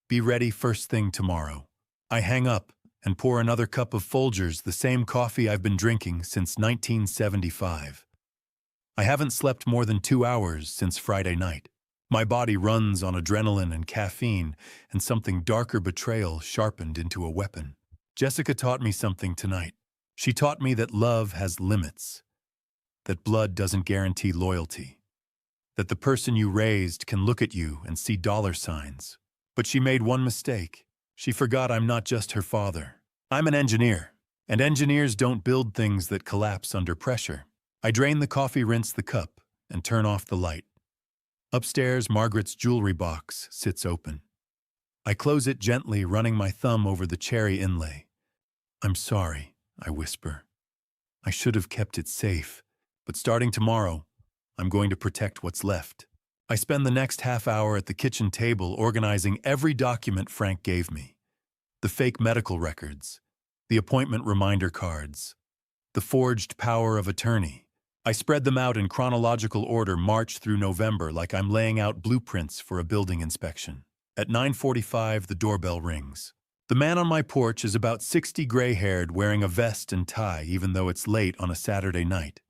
Be ready first thing tomorrow. I hang up and pour another cup of Folgers, the same coffee I've been drinking since 1975. I haven't slept more than 2 hours since Friday night. My body runs on adrenaline and caffeine, and something darker betrayal sharpened into a weapon. Jessica taught me something tonight. She taught me that love has limits, that blood doesn't guarantee loyalty, that the person you raised can look at you and see dollar signs. But she made one mistake. She forgot I'm not just her father. I'm an engineer, and engineers don't build things that collapse under pressure. I drain the coffee, rinse the cup, and turn off the light. Upstairs, Margaret's jewelry box sits open. I close it gently, running my thumb over the cherry inlay. I'm sorry, I whisper. I should have kept it safe, but starting tomorrow, I'm going to protect what's left. I spend the next half hour at the kitchen table organizing every document Frank gave me. The fake medical records, the appointment reminder cards, the forged power of attorney. I spread them out in chronological order, March through November, like I'm laying out blueprints for a building inspection. At 9:45, the doorbell rings. The man on my porch is about 60, gray-haired, wearing a vest and tie, even though it's late on a Saturday night.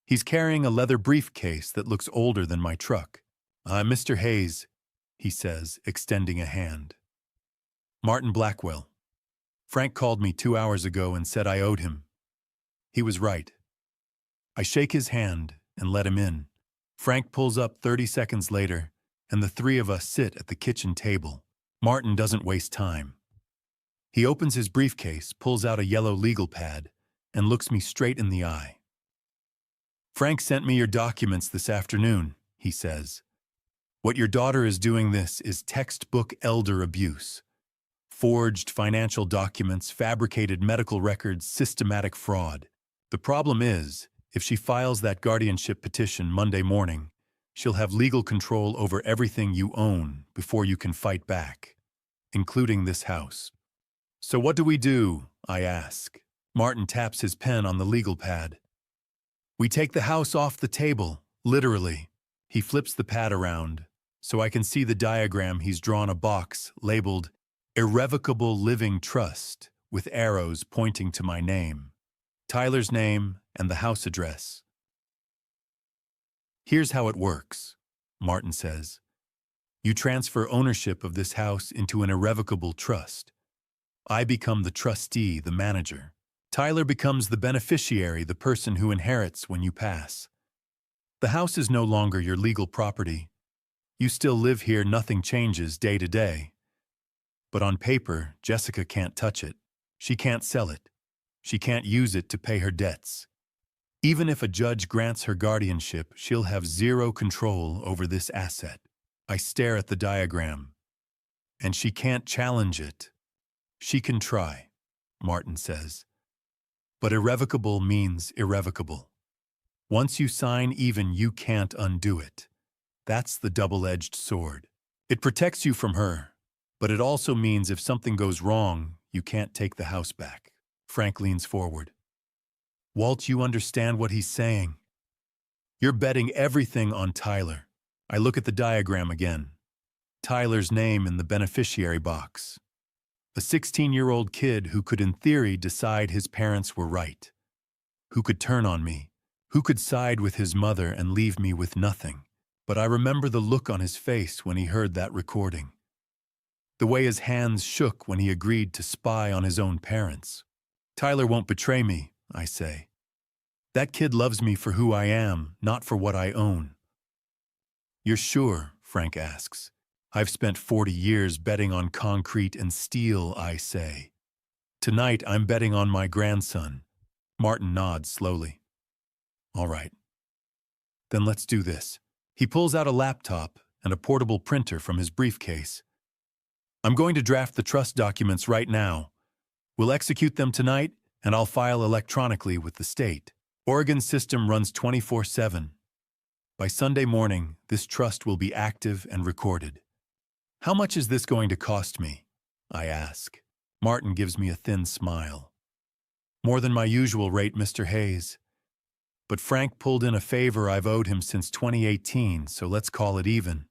He's carrying a leather briefcase that looks older than my truck. Mr. Hayes, he says, extending a hand. Martin Blackwell. Frank called me 2 hours ago and said I owed him. He was right. I shake his hand and let him in. Frank pulls up 30 seconds later, and the three of us sit at the kitchen table. Martin doesn't waste time. He opens his briefcase, pulls out a yellow legal pad, and looks me straight in the eye. Frank sent me your documents this afternoon, he says. What your daughter is doing this is textbook elder abuse. Forged financial documents, fabricated medical records, systematic fraud. The problem is, if she files that guardianship petition Monday morning, she'll have legal control over everything you own before you can fight back, including this house. So what do we do? I ask. Martin taps his pen on the legal pad. We take the house off the table, literally. He flips the pad around, so I can see the diagram. He's drawn a box labeled Irrevocable Living Trust with arrows pointing to my name, Tyler's name, and the house address. Here's how it works, Martin says. You transfer ownership of this house into an irrevocable trust. I become the trustee, the manager. Tyler becomes the beneficiary, the person who inherits when you pass. The house is no longer your legal property. You still live here, nothing changes day to day. But on paper, Jessica can't touch it. She can't sell it. She can't use it to pay her debts. Even if a judge grants her guardianship, she'll have zero control over this asset. I stare at the diagram. And she can't challenge it. She can try, Martin says. But irrevocable means irrevocable. Once you sign, even you can't undo it. That's the double-edged sword. It protects you from her, but it also means if something goes wrong, you can't take the house back. Frank leans forward. Walt, you understand what he's saying? You're betting everything on Tyler. I look at the diagram again. Tyler's name in the beneficiary box. A 16-year-old kid who could in theory decide his parents were right. Who could turn on me. Who could side with his mother and leave me with nothing. But I remember the look on his face when he heard that recording. The way his hands shook when he agreed to spy on his own parents. Tyler won't betray me, I say. That kid loves me for who I am, not for what I own. You're sure? Frank asks. I've spent 40 years betting on concrete and steel, I say. Tonight I'm betting on my grandson. Martin nods slowly. All right. Then let's do this. He pulls out a laptop and a portable printer from his briefcase. I'm going to draft the trust documents right now. We'll execute them tonight, and I'll file electronically with the state. Oregon's system runs 24/7. By Sunday morning, this trust will be active and recorded. How much is this going to cost me? I ask. Martin gives me a thin smile. More than my usual rate, Mr. Hayes. But Frank pulled in a favor I've owed him since 2018, so let's call it even.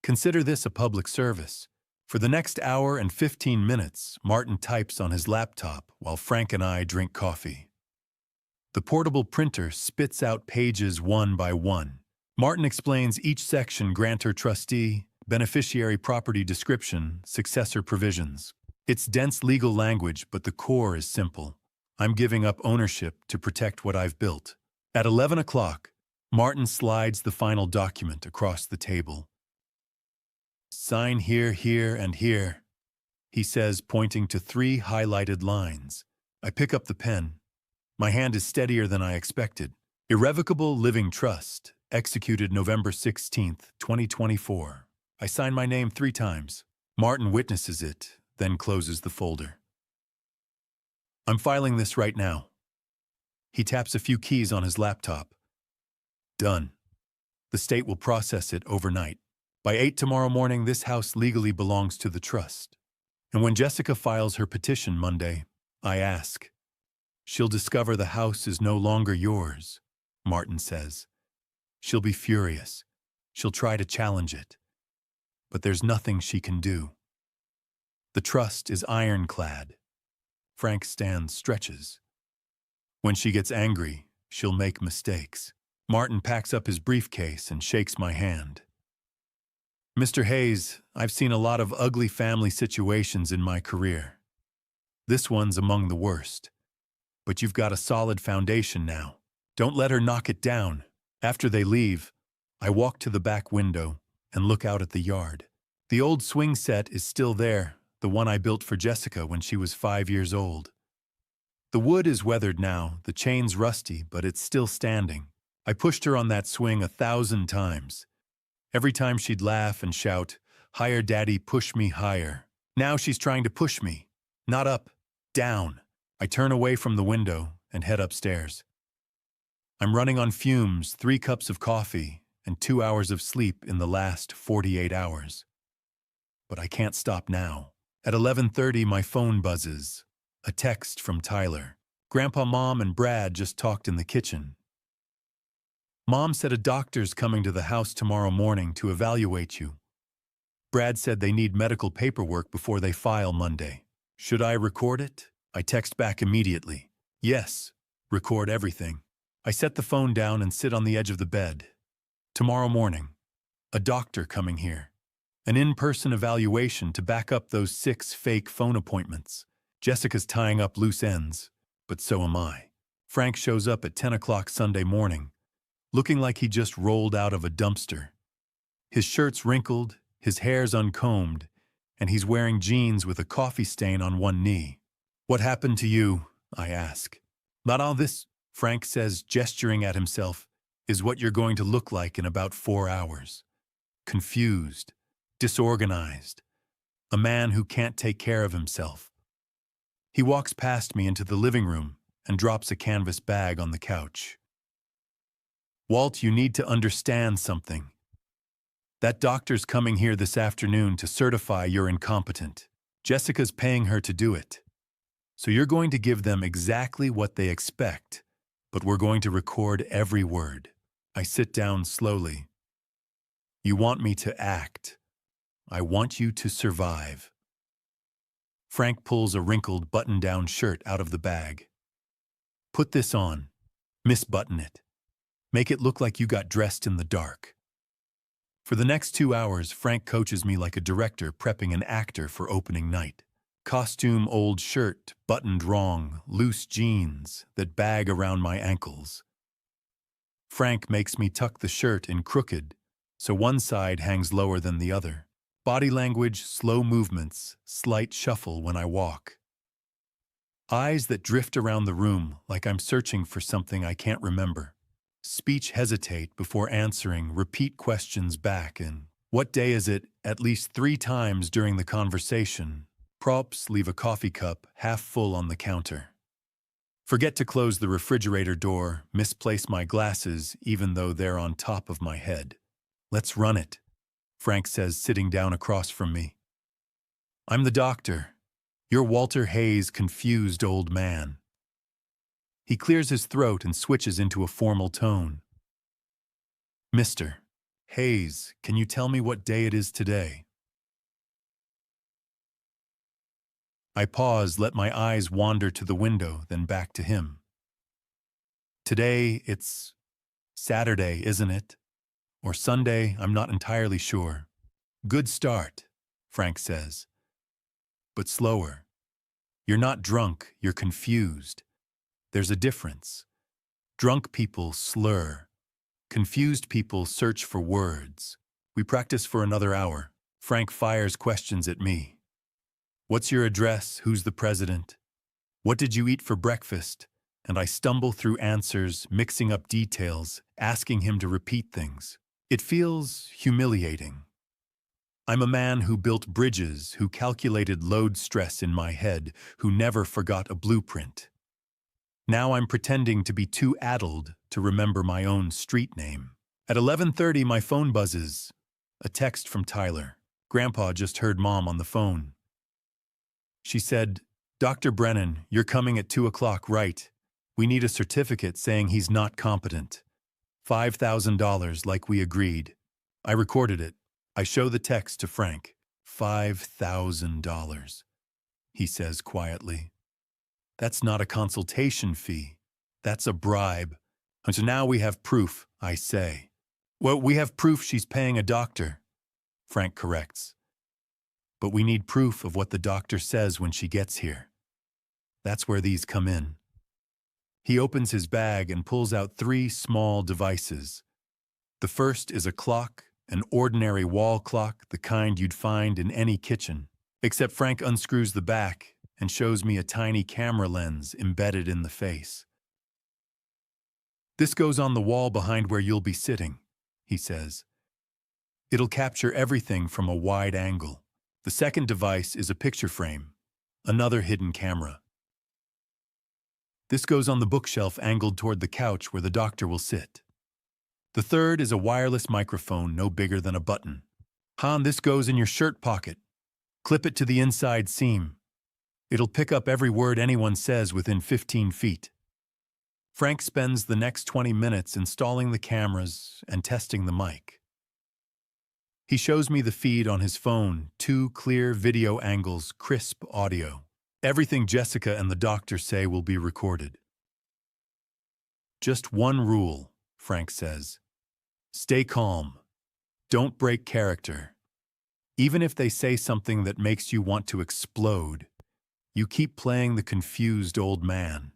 Consider this a public service. For the next hour and 15 minutes, Martin types on his laptop while Frank and I drink coffee. The portable printer spits out pages one by one. Martin explains each section: grantor trustee, beneficiary property description, successor provisions. It's dense legal language, but the core is simple. I'm giving up ownership to protect what I've built. At 11 o'clock, Martin slides the final document across the table. Sign here, here, and here, he says, pointing to 3 highlighted lines. I pick up the pen. My hand is steadier than I expected. Irrevocable Living Trust, executed November 16th, 2024. I sign my name 3 times. Martin witnesses it, then closes the folder. I'm filing this right now. He taps a few keys on his laptop. Done. The state will process it overnight. By 8 tomorrow morning, this house legally belongs to the trust. And when Jessica files her petition Monday, I ask. She'll discover the house is no longer yours, Martin says. She'll be furious. She'll try to challenge it. But there's nothing she can do. The trust is ironclad. Frank stands, stretches. When she gets angry, she'll make mistakes. Martin packs up his briefcase and shakes my hand. Mr. Hayes, I've seen a lot of ugly family situations in my career. This one's among the worst. But you've got a solid foundation now. Don't let her knock it down. After they leave, I walk to the back window and look out at the yard. The old swing set is still there, the one I built for Jessica when she was 5 years old. The wood is weathered now, the chain's rusty, but it's still standing. I pushed her on that swing 1,000 times. Every time she'd laugh and shout, "Higher, Daddy, push me higher." Now she's trying to push me. Not up, down. I turn away from the window and head upstairs. I'm running on fumes, 3 cups of coffee, and 2 hours of sleep in the last 48 hours. But I can't stop now. At 11:30, my phone buzzes. A text from Tyler. Grandpa, Mom, and Brad just talked in the kitchen. Mom said a doctor's coming to the house tomorrow morning to evaluate you. Brad said they need medical paperwork before they file Monday. Should I record it? I text back immediately. Yes, record everything. I set the phone down and sit on the edge of the bed. Tomorrow morning, a doctor coming here. An in-person evaluation to back up those 6 fake phone appointments. Jessica's tying up loose ends, but so am I. Frank shows up at 10 o'clock Sunday morning. looking like he just rolled out of a dumpster. His shirt's wrinkled, his hair's uncombed, and he's wearing jeans with a coffee stain on one knee. "What happened to you?" I ask. "Not all this," Frank says, gesturing at himself, "is what you're going to look like in about 4 hours. Confused, disorganized, a man who can't take care of himself." He walks past me into the living room and drops a canvas bag on the couch. "Walt, you need to understand something. That doctor's coming here this afternoon to certify you're incompetent. Jessica's paying her to do it. So you're going to give them exactly what they expect, but we're going to record every word." I sit down slowly. "You want me to act. I want you to survive." Frank pulls a wrinkled button-down shirt out of the bag. "Put this on. Misbutton it. Make it look like you got dressed in the dark." For the next 2 hours, Frank coaches me like a director prepping an actor for opening night. Costume, old shirt, buttoned wrong, loose jeans, that bag around my ankles. Frank makes me tuck the shirt in crooked, so one side hangs lower than the other. Body language, slow movements, slight shuffle when I walk. Eyes that drift around the room like I'm searching for something I can't remember. Speech hesitate before answering, repeat questions back, and "What day is it?" at least 3 times during the conversation. Props leave a coffee cup half full on the counter. Forget to close the refrigerator door, misplace my glasses even though they're on top of my head. "Let's run it," Frank says, sitting down across from me. "I'm the doctor. You're Walter Hayes' confused old man." He clears his throat and switches into a formal tone. "Mr. Hayes, can you tell me what day it is today?" I pause, let my eyes wander to the window, then back to him. "Today, it's Saturday, isn't it? Or Sunday, I'm not entirely sure." "Good start," Frank says. "But slower. You're not drunk, you're confused. There's a difference. Drunk people slur. Confused people search for words. We practice for another hour." Frank fires questions at me. "What's your address? Who's the president? What did you eat for breakfast?" And I stumble through answers, mixing up details, asking him to repeat things. It feels humiliating. I'm a man who built bridges, who calculated load stress in my head, who never forgot a blueprint. Now I'm pretending to be too addled to remember my own street name. At 11:30, my phone buzzes. A text from Tyler. Grandpa just heard Mom on the phone. She said, "Dr. Brennan, you're coming at 2 o'clock, right? We need a certificate saying he's not competent. $5,000 like we agreed." I recorded it. I show the text to Frank. $5,000, he says quietly. "That's not a consultation fee. That's a bribe. And so now we have proof," I say. "Well, we have proof she's paying a doctor," Frank corrects. "But we need proof of what the doctor says when she gets here." That's where these come in. He opens his bag and pulls out 3 small devices. The first is a clock, an ordinary wall clock, the kind you'd find in any kitchen. Except Frank unscrews the back and shows me a tiny camera lens embedded in the face. "This goes on the wall behind where you'll be sitting," he says. "It'll capture everything from a wide angle." The second device is a picture frame, another hidden camera. "This goes on the bookshelf angled toward the couch where the doctor will sit." The third is a wireless microphone no bigger than a button. "Han, this goes in your shirt pocket. Clip it to the inside seam. It'll pick up every word anyone says within 15 feet. Frank spends the next 20 minutes installing the cameras and testing the mic. He shows me the feed on his phone, 2 clear video angles, crisp audio. Everything Jessica and the doctor say will be recorded. "Just one rule," Frank says. "Stay calm. Don't break character. Even if they say something that makes you want to explode, you keep playing the confused old man.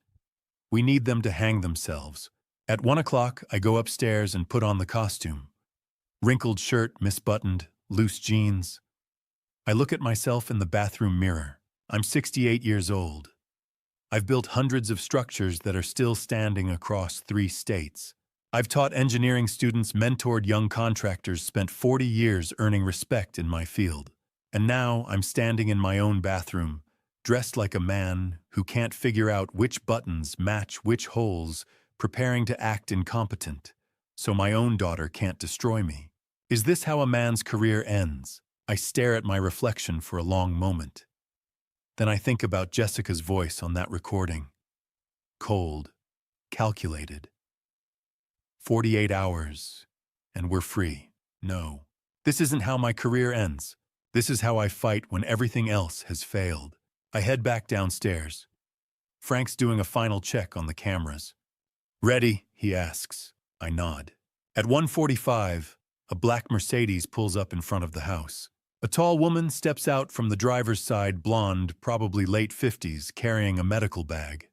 We need them to hang themselves. At 1 o'clock, I go upstairs and put on the costume. Wrinkled shirt, misbuttoned, loose jeans. I look at myself in the bathroom mirror. I'm 68 years old. I've built hundreds of structures that are still standing across 3 states. I've taught engineering students, mentored young contractors, spent 40 years earning respect in my field. And now I'm standing in my own bathroom, dressed like a man who can't figure out which buttons match which holes, preparing to act incompetent, so my own daughter can't destroy me. Is this how a man's career ends? I stare at my reflection for a long moment. Then I think about Jessica's voice on that recording. Cold, calculated. 48 hours, and we're free. No, this isn't how my career ends. This is how I fight when everything else has failed. I head back downstairs. Frank's doing a final check on the cameras. Ready? He asks. I nod. At 1:45, a black Mercedes pulls up in front of the house. A tall woman steps out from the driver's side, blonde, probably late 50s, carrying a medical bag.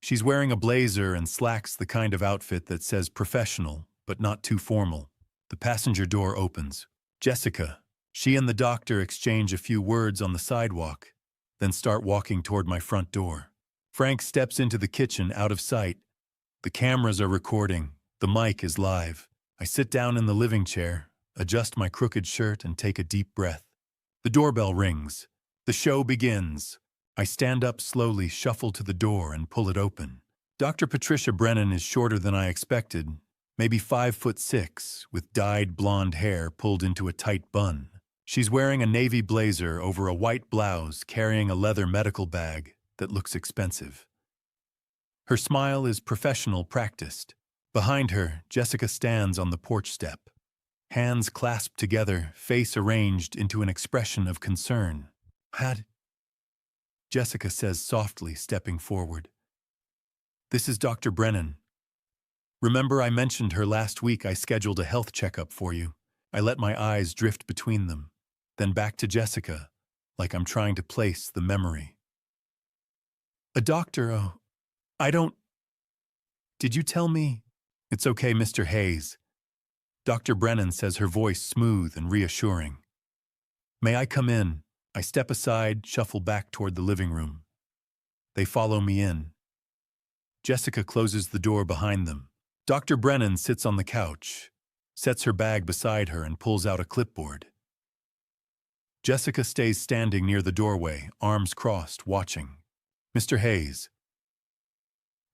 She's wearing a blazer and slacks, the kind of outfit that says professional, but not too formal. The passenger door opens. Jessica. She and the doctor exchange a few words on the sidewalk, then start walking toward my front door. Frank steps into the kitchen, out of sight. The cameras are recording. The mic is live. I sit down in the living chair, adjust my crooked shirt, and take a deep breath. The doorbell rings. The show begins. I stand up slowly, shuffle to the door, and pull it open. Dr. Patricia Brennan is shorter than I expected, maybe 5'6", with dyed blonde hair pulled into a tight bun. She's wearing a navy blazer over a white blouse, carrying a leather medical bag that looks expensive. Her smile is professional, practiced. Behind her, Jessica stands on the porch step. Hands clasped together, face arranged into an expression of concern. "Had?" Jessica says softly, stepping forward. "This is Dr. Brennan. Remember I mentioned her last week? I scheduled a health checkup for you." I let my eyes drift between them, then back to Jessica, like I'm trying to place the memory. "A doctor? Oh, I don't... Did you tell me?" "It's okay, Mr. Hayes." Dr. Brennan says, her voice smooth and reassuring. "May I come in?" I step aside, shuffle back toward the living room. They follow me in. Jessica closes the door behind them. Dr. Brennan sits on the couch, sets her bag beside her, and pulls out a clipboard. Jessica stays standing near the doorway, arms crossed, watching. "Mr. Hayes."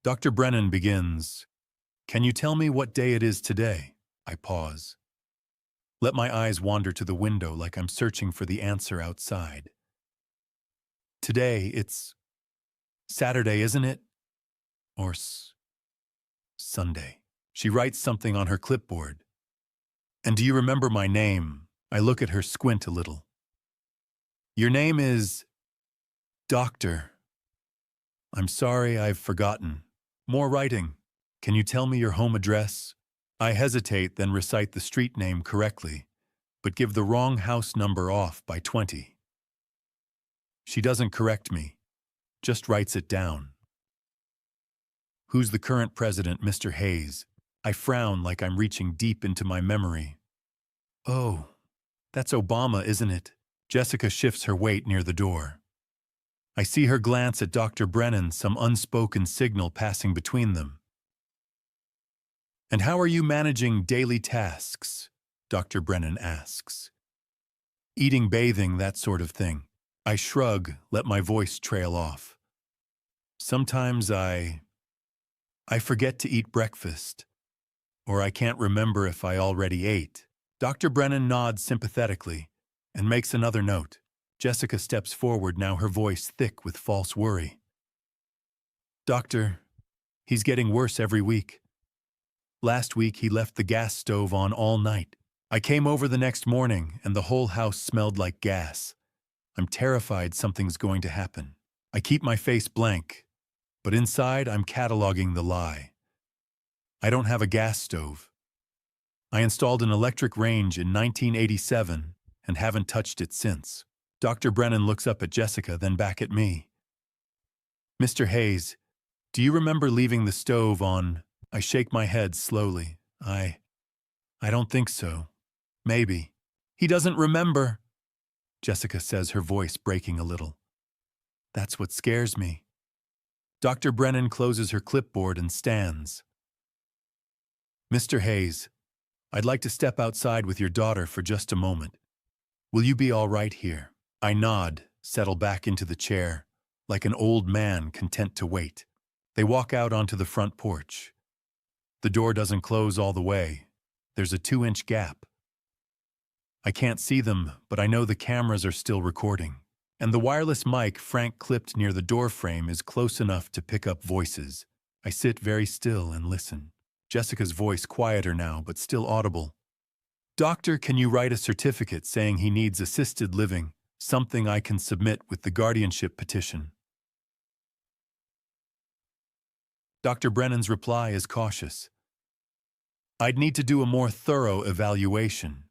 Dr. Brennan begins. "Can you tell me what day it is today?" I pause. Let my eyes wander to the window like I'm searching for the answer outside. "Today, it's Saturday, isn't it? Or Sunday." She writes something on her clipboard. "And do you remember my name?" I look at her, squint a little. "Your name is Doctor." "I'm sorry, I've forgotten." More writing. "Can you tell me your home address?" I hesitate, then recite the street name correctly, but give the wrong house number off by 20. She doesn't correct me, just writes it down. "Who's the current president, Mr. Hayes?" I frown like I'm reaching deep into my memory. "Oh, that's Obama, isn't it?" Jessica shifts her weight near the door. I see her glance at Dr. Brennan, some unspoken signal passing between them. "And how are you managing daily tasks?" Dr. Brennan asks. "Eating, bathing, that sort of thing." I shrug, let my voice trail off. "Sometimes I forget to eat breakfast, or I can't remember if I already ate." Dr. Brennan nods sympathetically and makes another note. Jessica steps forward, now her voice thick with false worry. "Doctor, he's getting worse every week. Last week he left the gas stove on all night. I came over the next morning and the whole house smelled like gas. I'm terrified something's going to happen. I keep my face blank, but inside I'm cataloging the lie. I don't have a gas stove. I installed an electric range in 1987 and haven't touched it since." Dr. Brennan looks up at Jessica, then back at me. "Mr. Hayes, do you remember leaving the stove on I shake my head slowly. I don't think so. Maybe. He doesn't remember, Jessica says, her voice breaking a little. That's what scares me. Dr. Brennan closes her clipboard and stands. Mr. Hayes, I'd like to step outside with your daughter for just a moment. Will you be all right here? I nod, settle back into the chair, like an old man content to wait. They walk out onto the front porch. The door doesn't close all the way. There's a 2-inch gap. I can't see them, but I know the cameras are still recording. And the wireless mic Frank clipped near the door frame is close enough to pick up voices. I sit very still and listen. Jessica's voice quieter now, but still audible. Doctor, can you write a certificate saying he needs assisted living, something I can submit with the guardianship petition? Dr. Brennan's reply is cautious. I'd need to do a more thorough evaluation.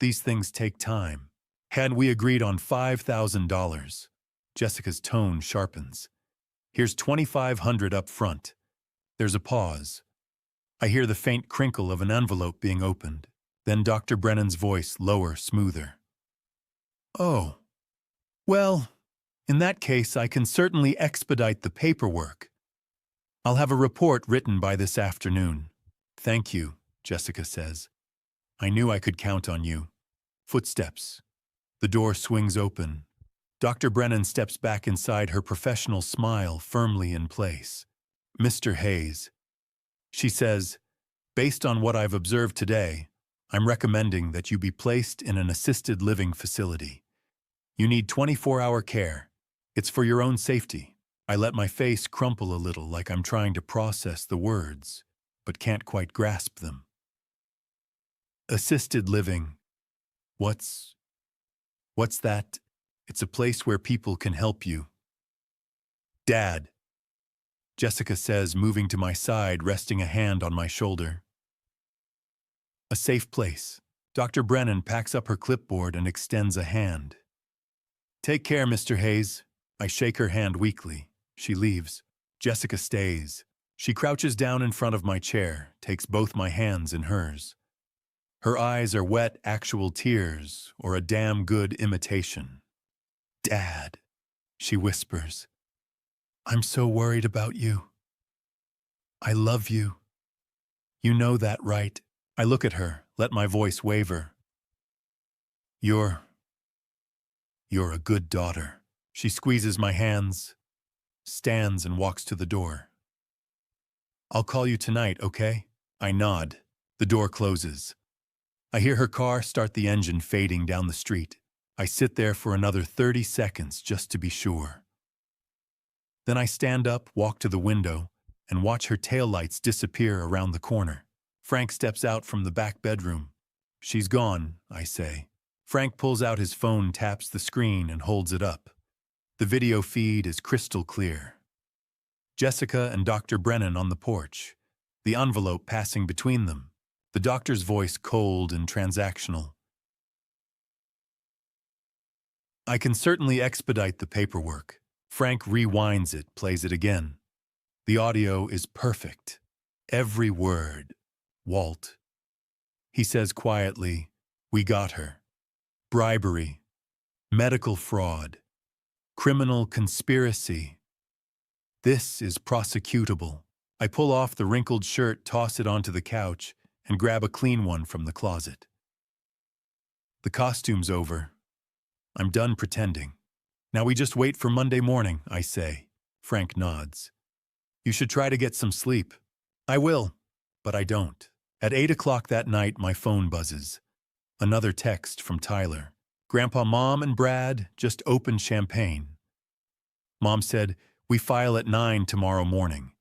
These things take time. Had we agreed on $5,000? Jessica's tone sharpens. Here's $2,500 up front. There's a pause. I hear the faint crinkle of an envelope being opened. Then Dr. Brennan's voice lower, smoother. Oh. Well, in that case, I can certainly expedite the paperwork. I'll have a report written by this afternoon. Thank you, Jessica says. I knew I could count on you. Footsteps. The door swings open. Dr. Brennan steps back inside, her professional smile firmly in place. Mr. Hayes, she says, based on what I've observed today, I'm recommending that you be placed in an assisted living facility. You need 24-hour care. It's for your own safety. I let my face crumple a little, like I'm trying to process the words, but can't quite grasp them. Assisted living. What's that? It's a place where people can help you. Dad, Jessica says, moving to my side, resting a hand on my shoulder. A safe place. Dr. Brennan packs up her clipboard and extends a hand. Take care, Mr. Hayes. I shake her hand weakly. She leaves. Jessica stays. She crouches down in front of my chair, takes both my hands in hers. Her eyes are wet, actual tears, or a damn good imitation. Dad, she whispers. I'm so worried about you. I love you. You know that, right? I look at her, let my voice waver. You're a good daughter. She squeezes my hands, stands and walks to the door. I'll call you tonight, okay? I nod. The door closes. I hear her car start the engine fading down the street. I sit there for another 30 seconds just to be sure. Then I stand up, walk to the window, and watch her taillights disappear around the corner. Frank steps out from the back bedroom. She's gone, I say. Frank pulls out his phone, taps the screen, and holds it up. The video feed is crystal clear. Jessica and Dr. Brennan on the porch, the envelope passing between them, the doctor's voice cold and transactional. I can certainly expedite the paperwork. Frank rewinds it, plays it again. The audio is perfect. Every word. Walt. He says quietly, we got her. Bribery. Medical fraud. Criminal conspiracy. This is prosecutable. I pull off the wrinkled shirt, toss it onto the couch, and grab a clean one from the closet. The costume's over. I'm done pretending. Now we just wait for Monday morning, I say. Frank nods. You should try to get some sleep. I will, but I don't. At 8 o'clock that night, my phone buzzes. Another text from Tyler. Grandpa, Mom, and Brad just opened champagne. Mom said, we file at 9 tomorrow morning.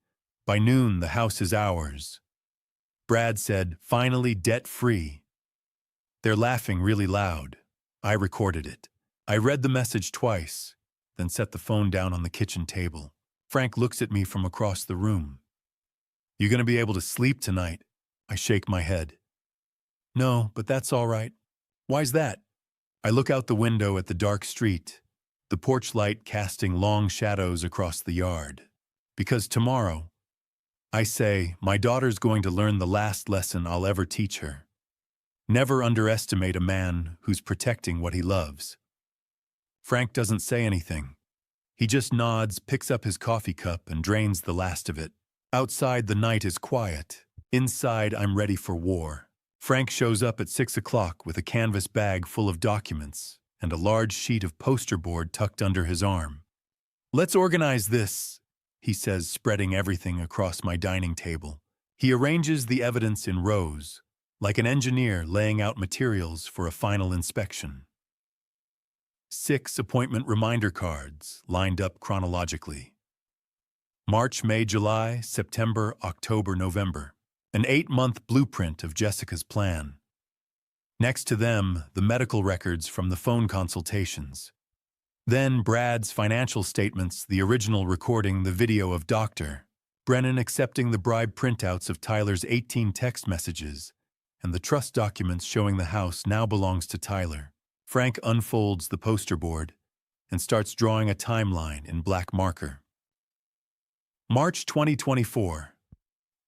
By noon, the house is ours. Brad said, finally debt-free. They're laughing really loud. I recorded it. I read the message twice, then set the phone down on the kitchen table. Frank looks at me from across the room. You gonna be able to sleep tonight? I shake my head. No, but that's all right. Why's that? I look out the window at the dark street, the porch light casting long shadows across the yard. Because tomorrow, I say, my daughter's going to learn the last lesson I'll ever teach her. Never underestimate a man who's protecting what he loves. Frank doesn't say anything. He just nods, picks up his coffee cup, and drains the last of it. Outside, the night is quiet. Inside, I'm ready for war. Frank shows up at 6 o'clock with a canvas bag full of documents and a large sheet of poster board tucked under his arm. "Let's organize this," he says, spreading everything across my dining table. He arranges the evidence in rows, like an engineer laying out materials for a final inspection. 6 appointment reminder cards lined up chronologically. March, May, July, September, October, November. An 8-month blueprint of Jessica's plan. Next to them, the medical records from the phone consultations. Then Brad's financial statements, the original recording, the video of Dr. Brennan accepting the bribe, printouts of Tyler's 18 text messages, and the trust documents showing the house now belongs to Tyler. Frank unfolds the poster board and starts drawing a timeline in black marker. March 2024.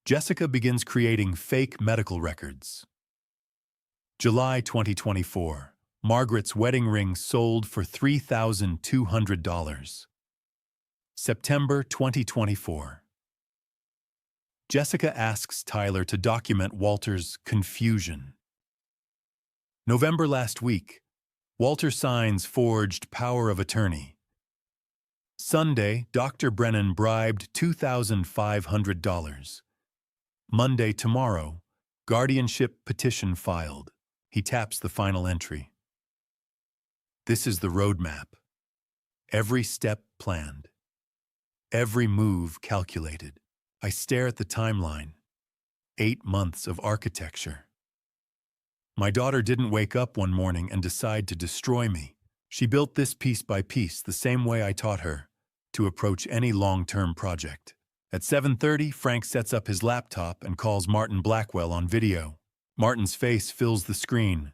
Jessica begins creating fake medical records. July 2024. Margaret's wedding ring sold for $3,200. September 2024. Jessica asks Tyler to document Walter's confusion. November last week. Walter signs forged power of attorney. Sunday, Dr. Brennan bribed $2,500. Monday, tomorrow, guardianship petition filed. He taps the final entry. This is the roadmap. Every step planned. Every move calculated. I stare at the timeline. 8 months of architecture. My daughter didn't wake up one morning and decide to destroy me. She built this piece by piece the same way I taught her to approach any long-term project. At 7:30, Frank sets up his laptop and calls Martin Blackwell on video. Martin's face fills the screen.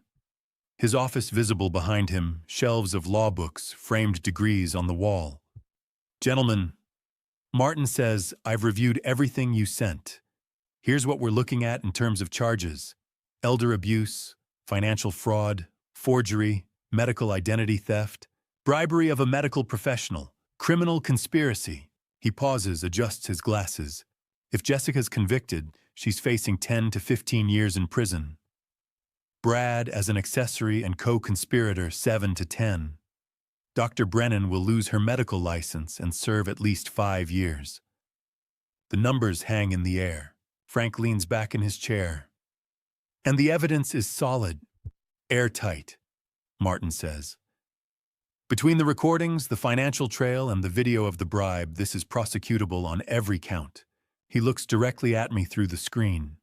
His office visible behind him, shelves of law books, framed degrees on the wall. "Gentlemen," Martin says, "I've reviewed everything you sent. Here's what we're looking at in terms of charges: elder abuse, financial fraud, forgery, medical identity theft, bribery of a medical professional, criminal conspiracy." He pauses, adjusts his glasses. If Jessica's convicted, she's facing 10 to 15 years in prison. Brad, as an accessory and co-conspirator, 7 to 10. Dr. Brennan will lose her medical license and serve at least 5 years. The numbers hang in the air. Frank leans back in his chair. "And the evidence is solid, airtight," Martin says. "Between the recordings, the financial trail, and the video of the bribe, this is prosecutable on every count." He looks directly at me through the screen.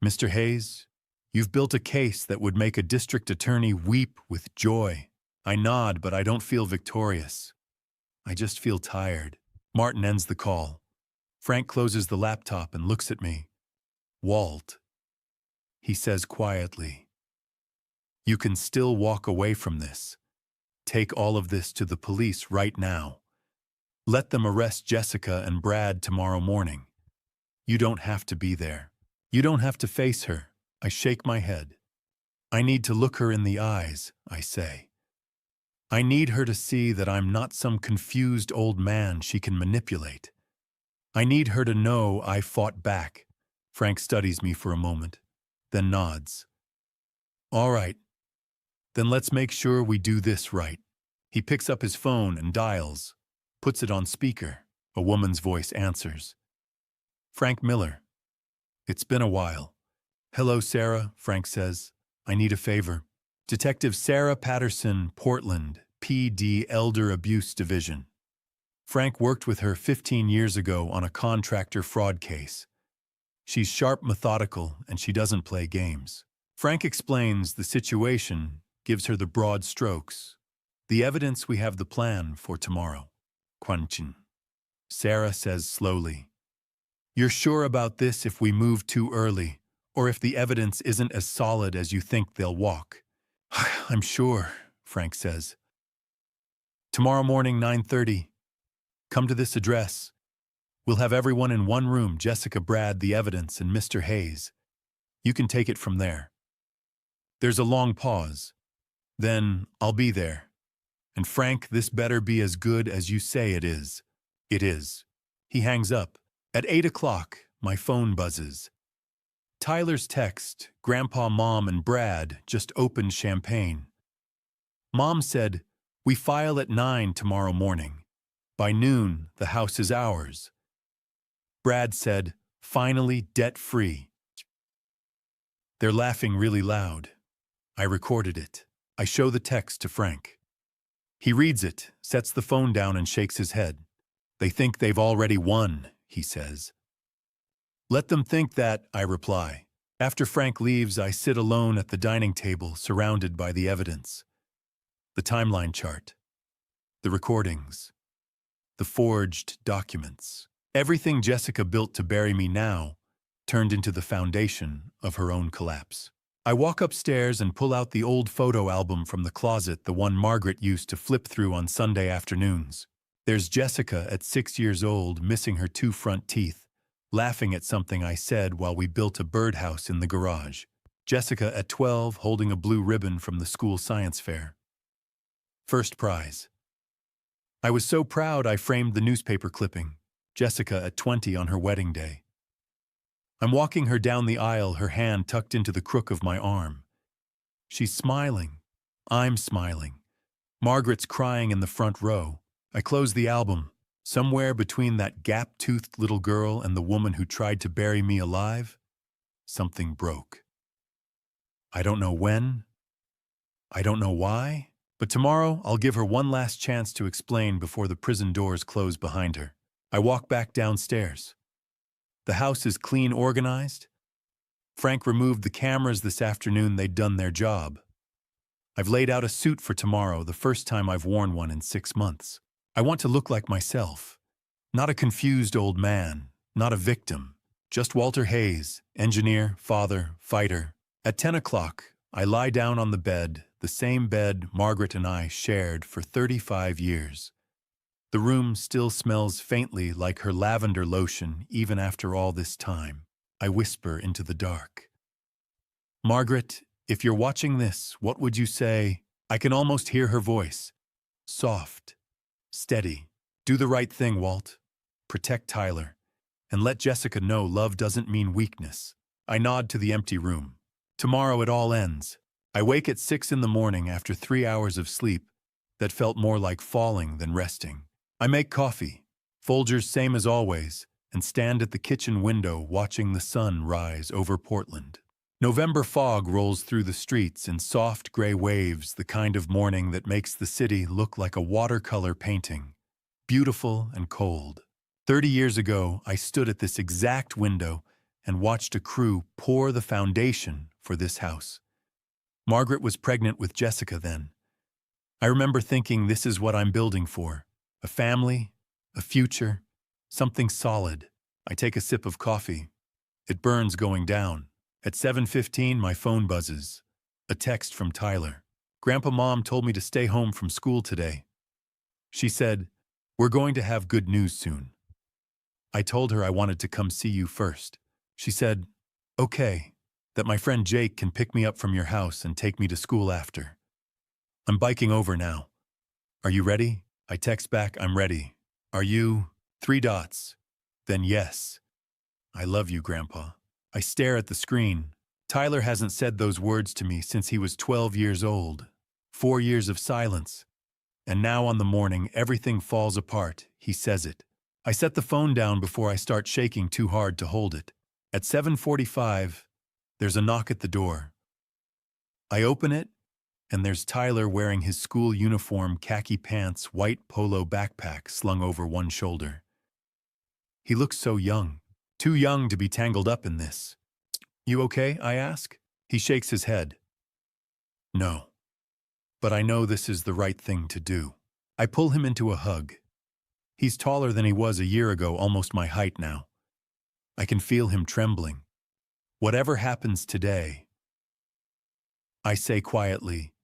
"Mr. Hayes, you've built a case that would make a district attorney weep with joy." I nod, but I don't feel victorious. I just feel tired. Martin ends the call. Frank closes the laptop and looks at me. "Walt," he says quietly, "you can still walk away from this. Take all of this to the police right now. Let them arrest Jessica and Brad tomorrow morning. You don't have to be there. You don't have to face her." I shake my head. "I need to look her in the eyes," I say. "I need her to see that I'm not some confused old man she can manipulate. I need her to know I fought back." Frank studies me for a moment, then nods. "All right. Then let's make sure we do this right." He picks up his phone and dials, puts it on speaker. A woman's voice answers. "Frank Miller. It's been a while." "Hello, Sarah," Frank says. "I need a favor." "Detective Sarah Patterson, Portland, PD Elder Abuse Division." Frank worked with her 15 years ago on a contractor fraud case. She's sharp, methodical, and she doesn't play games. Frank explains the situation, gives her the broad strokes. "The evidence, we have the plan for tomorrow." Quanchin. Sarah says slowly, "You're sure about this if we move too early, or if the evidence isn't as solid as you think they'll walk?" "I'm sure," Frank says. "Tomorrow morning, 9:30. Come to this address." We'll have everyone in one room, Jessica, Brad, the evidence, and Mr. Hayes. You can take it from there. There's a long pause. Then, I'll be there. And Frank, this better be as good as you say it is. It is. He hangs up. At 8 o'clock, my phone buzzes. Tyler's text, Grandpa, Mom, and Brad just opened champagne. Mom said, "We file at 9 tomorrow morning. By noon, the house is ours." Brad said, "Finally debt-free." They're laughing really loud. I recorded it. I show the text to Frank. He reads it, sets the phone down, and shakes his head. "They think they've already won," he says. "Let them think that," I reply. After Frank leaves, I sit alone at the dining table, surrounded by the evidence. The timeline chart. The recordings. The forged documents. Everything Jessica built to bury me now turned into the foundation of her own collapse. I walk upstairs and pull out the old photo album from the closet, the one Margaret used to flip through on Sunday afternoons. There's Jessica at 6 years old, missing her 2 front teeth, laughing at something I said while we built a birdhouse in the garage. Jessica at 12, holding a blue ribbon from the school science fair. First prize. I was so proud I framed the newspaper clipping. Jessica at 20 on her wedding day. I'm walking her down the aisle, her hand tucked into the crook of my arm. She's smiling. I'm smiling. Margaret's crying in the front row. I close the album. Somewhere between that gap-toothed little girl and the woman who tried to bury me alive, something broke. I don't know when. I don't know why. But tomorrow, I'll give her one last chance to explain before the prison doors close behind her. I walk back downstairs. The house is clean organized. Frank removed the cameras this afternoon. They'd done their job. I've laid out a suit for tomorrow, the first time I've worn one in 6 months. I want to look like myself. Not a confused old man, not a victim. Just Walter Hayes, engineer, father, fighter. At 10 o'clock, I lie down on the bed, the same bed Margaret and I shared for 35 years. The room still smells faintly like her lavender lotion even after all this time. I whisper into the dark. "Margaret, if you're watching this, what would you say?" I can almost hear her voice. Soft, steady. "Do the right thing, Walt. Protect Tyler. And let Jessica know love doesn't mean weakness." I nod to the empty room. Tomorrow it all ends. I wake at 6 in the morning after 3 hours of sleep that felt more like falling than resting. I make coffee, Folgers same as always, and stand at the kitchen window watching the sun rise over Portland. November fog rolls through the streets in soft gray waves, the kind of morning that makes the city look like a watercolor painting, beautiful and cold. 30 years ago, I stood at this exact window and watched a crew pour the foundation for this house. Margaret was pregnant with Jessica then. I remember thinking, this is what I'm building for. A family, a future, something solid. I take a sip of coffee. It burns going down. At 7:15, my phone buzzes. A text from Tyler. "Grandpa, Mom told me to stay home from school today. She said, 'We're going to have good news soon.' I told her I wanted to come see you first. She said, 'Okay, that my friend Jake can pick me up from your house and take me to school after.' I'm biking over now. Are you ready?" I text back, "I'm ready. Are you?" 3 dots. Then yes. "I love you, Grandpa." I stare at the screen. Tyler hasn't said those words to me since he was 12 years old. 4 years of silence. And now on the morning, everything falls apart. He says it. I set the phone down before I start shaking too hard to hold it. At 7:45, there's a knock at the door. I open it, and there's Tyler wearing his school uniform, khaki pants, white polo backpack slung over one shoulder. He looks so young, too young to be tangled up in this. "You okay?" I ask. He shakes his head. "No. But I know this is the right thing to do." I pull him into a hug. He's taller than he was a year ago, almost my height now. I can feel him trembling. "Whatever happens today," I say quietly,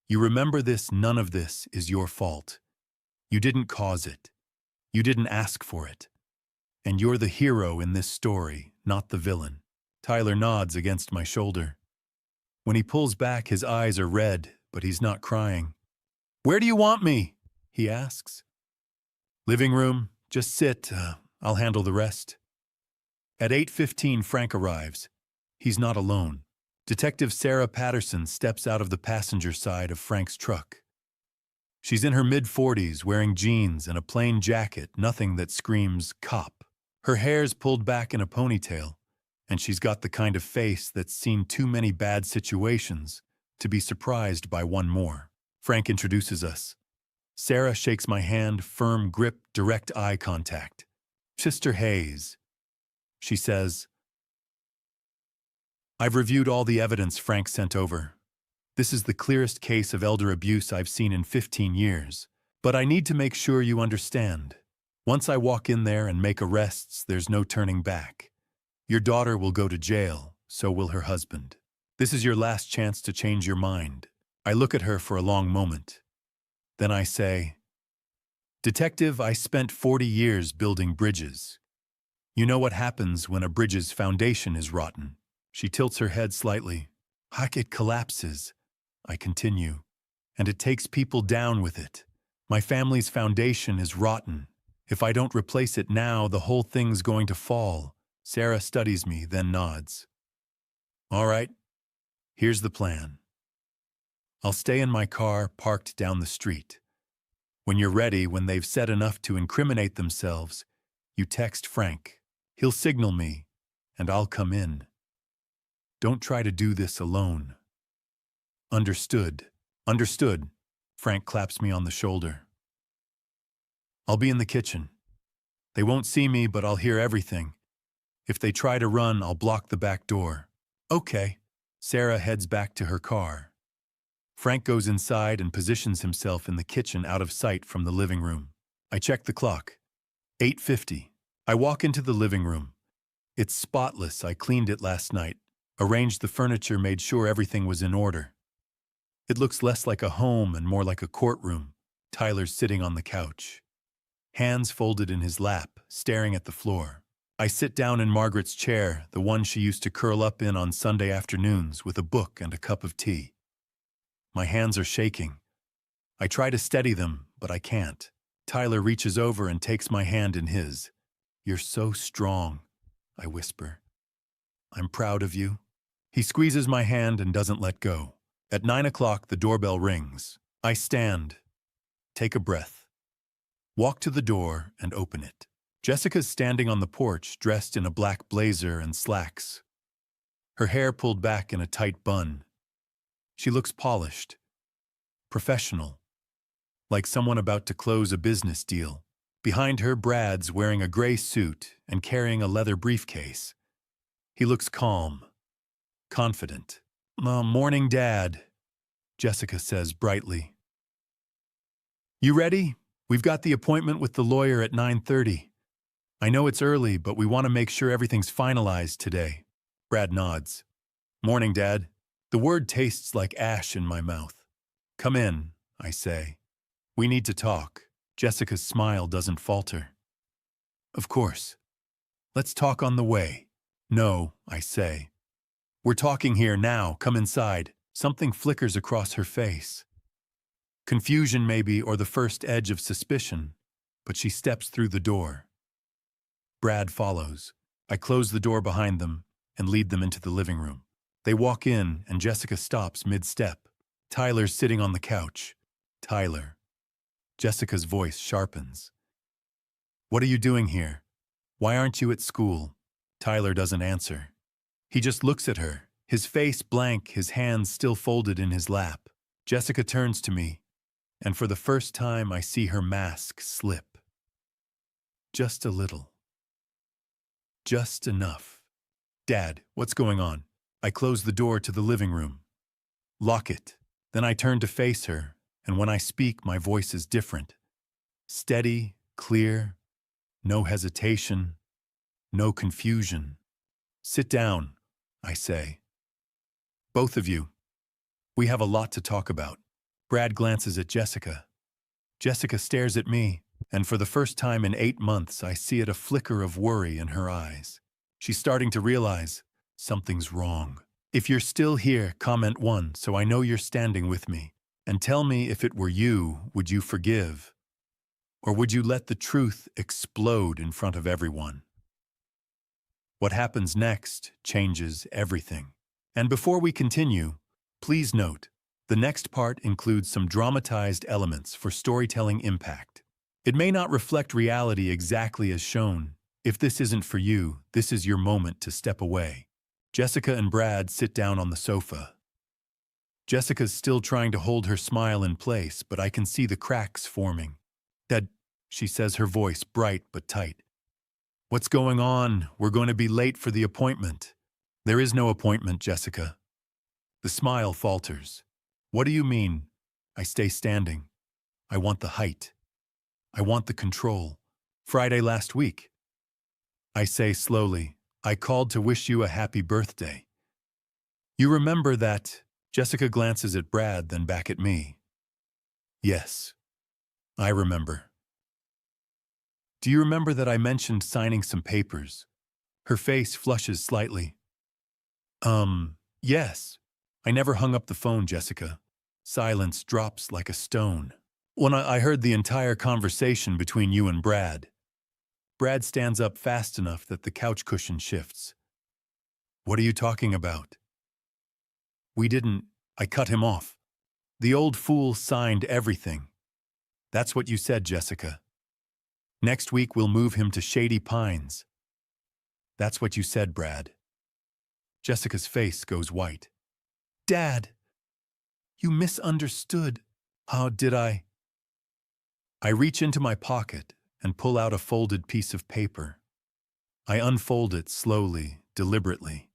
"you remember this, none of this is your fault. You didn't cause it. You didn't ask for it. And you're the hero in this story, not the villain. Tyler nods against my shoulder. When he pulls back, his eyes are red, but he's not crying. Where do you want me? He asks. Living room. Just sit. I'll handle the rest. At 8:15, Frank arrives. He's not alone. Detective Sarah Patterson steps out of the passenger side of Frank's truck. She's in her mid-40s, wearing jeans and a plain jacket, nothing that screams cop. Her hair's pulled back in a ponytail, and she's got the kind of face that's seen too many bad situations to be surprised by one more. Frank introduces us. Sarah shakes my hand, firm grip, direct eye contact. Mr. Hayes. She says, I've reviewed all the evidence Frank sent over. This is the clearest case of elder abuse I've seen in 15 years. But I need to make sure you understand. Once I walk in there and make arrests, there's no turning back. Your daughter will go to jail, so will her husband. This is your last chance to change your mind. I look at her for a long moment. Then I say, Detective, I spent 40 years building bridges. You know what happens when a bridge's foundation is rotten. She tilts her head slightly. It collapses, I continue, and it takes people down with it. My family's foundation is rotten. If I don't replace it now, the whole thing's going to fall. Sarah studies me, then nods. All right, here's the plan. I'll stay in my car parked down the street. When you're ready, when they've said enough to incriminate themselves, you text Frank. He'll signal me, and I'll come in. Don't try to do this alone. Understood. Understood. Frank claps me on the shoulder. I'll be in the kitchen. They won't see me, but I'll hear everything. If they try to run, I'll block the back door. Okay. Sarah heads back to her car. Frank goes inside and positions himself in the kitchen out of sight from the living room. I check the clock. 8:50. I walk into the living room. It's spotless. I cleaned it last night, arranged the furniture, made sure everything was in order. It looks less like a home and more like a courtroom. Tyler's sitting on the couch, hands folded in his lap, staring at the floor. I sit down in Margaret's chair, the one she used to curl up in on Sunday afternoons, with a book and a cup of tea. My hands are shaking. I try to steady them, but I can't. Tyler reaches over and takes my hand in his. You're so strong, I whisper. I'm proud of you. He squeezes my hand and doesn't let go. At 9 o'clock, the doorbell rings. I stand, take a breath, walk to the door and open it. Jessica's standing on the porch, dressed in a black blazer and slacks. Her hair pulled back in a tight bun. She looks polished, professional, like someone about to close a business deal. Behind her, Brad's wearing a gray suit and carrying a leather briefcase. He looks calm, confident. Morning, Dad, Jessica says brightly. You ready? We've got the appointment with the lawyer at 9:30. I know it's early, but we want to make sure everything's finalized today. Brad nods. Morning, Dad. The word tastes like ash in my mouth. Come in, I say. We need to talk. Jessica's smile doesn't falter. Of course. Let's talk on the way. No, I say. We're talking here now. Come inside. Something flickers across her face. Confusion maybe, or the first edge of suspicion, but she steps through the door. Brad follows. I close the door behind them and lead them into the living room. They walk in, and Jessica stops mid-step. Tyler's sitting on the couch. Tyler. Jessica's voice sharpens. What are you doing here? Why aren't you at school? Tyler doesn't answer. He just looks at her, his face blank, his hands still folded in his lap. Jessica turns to me, and for the first time I see her mask slip. Just a little. Just enough. Dad, what's going on? I close the door to the living room. Lock it. Then I turn to face her, and when I speak, my voice is different. Steady, clear, no hesitation, no confusion. Sit down, I say. Both of you. We have a lot to talk about. Brad glances at Jessica. Jessica stares at me. And for the first time in 8 months, I see a flicker of worry in her eyes. She's starting to realize something's wrong. If you're still here, comment 1 so I know you're standing with me. And tell me, if it were you, would you forgive? Or would you let the truth explode in front of everyone? What happens next changes everything. And before we continue, please note, the next part includes some dramatized elements for storytelling impact. It may not reflect reality exactly as shown. If this isn't for you, this is your moment to step away. Jessica and Brad sit down on the sofa. Jessica's still trying to hold her smile in place, but I can see the cracks forming. "Dad," she says, her voice bright but tight. "What's going on? We're going to be late for the appointment." "There is no appointment, Jessica." The smile falters. "What do you mean?" I stay standing. "I want the height. I want the control. Friday last week." I say slowly, "I called to wish you a happy birthday." "You remember that?" Jessica glances at Brad, then back at me. "Yes, I remember." "Do you remember that I mentioned signing some papers?" Her face flushes slightly. Yes." I never hung up the phone, Jessica. Silence drops like a stone. When I heard the entire conversation between you and Brad. Brad stands up fast enough that the couch cushion shifts. "What are you talking about?" "We didn't." I cut him off. "The old fool signed everything." "That's what you said, Jessica. Next week we'll move him to Shady Pines." "That's what you said, Brad." Jessica's face goes white. "Dad, you misunderstood." "How did I?" I reach into my pocket and pull out a folded piece of paper. I unfold it slowly, deliberately.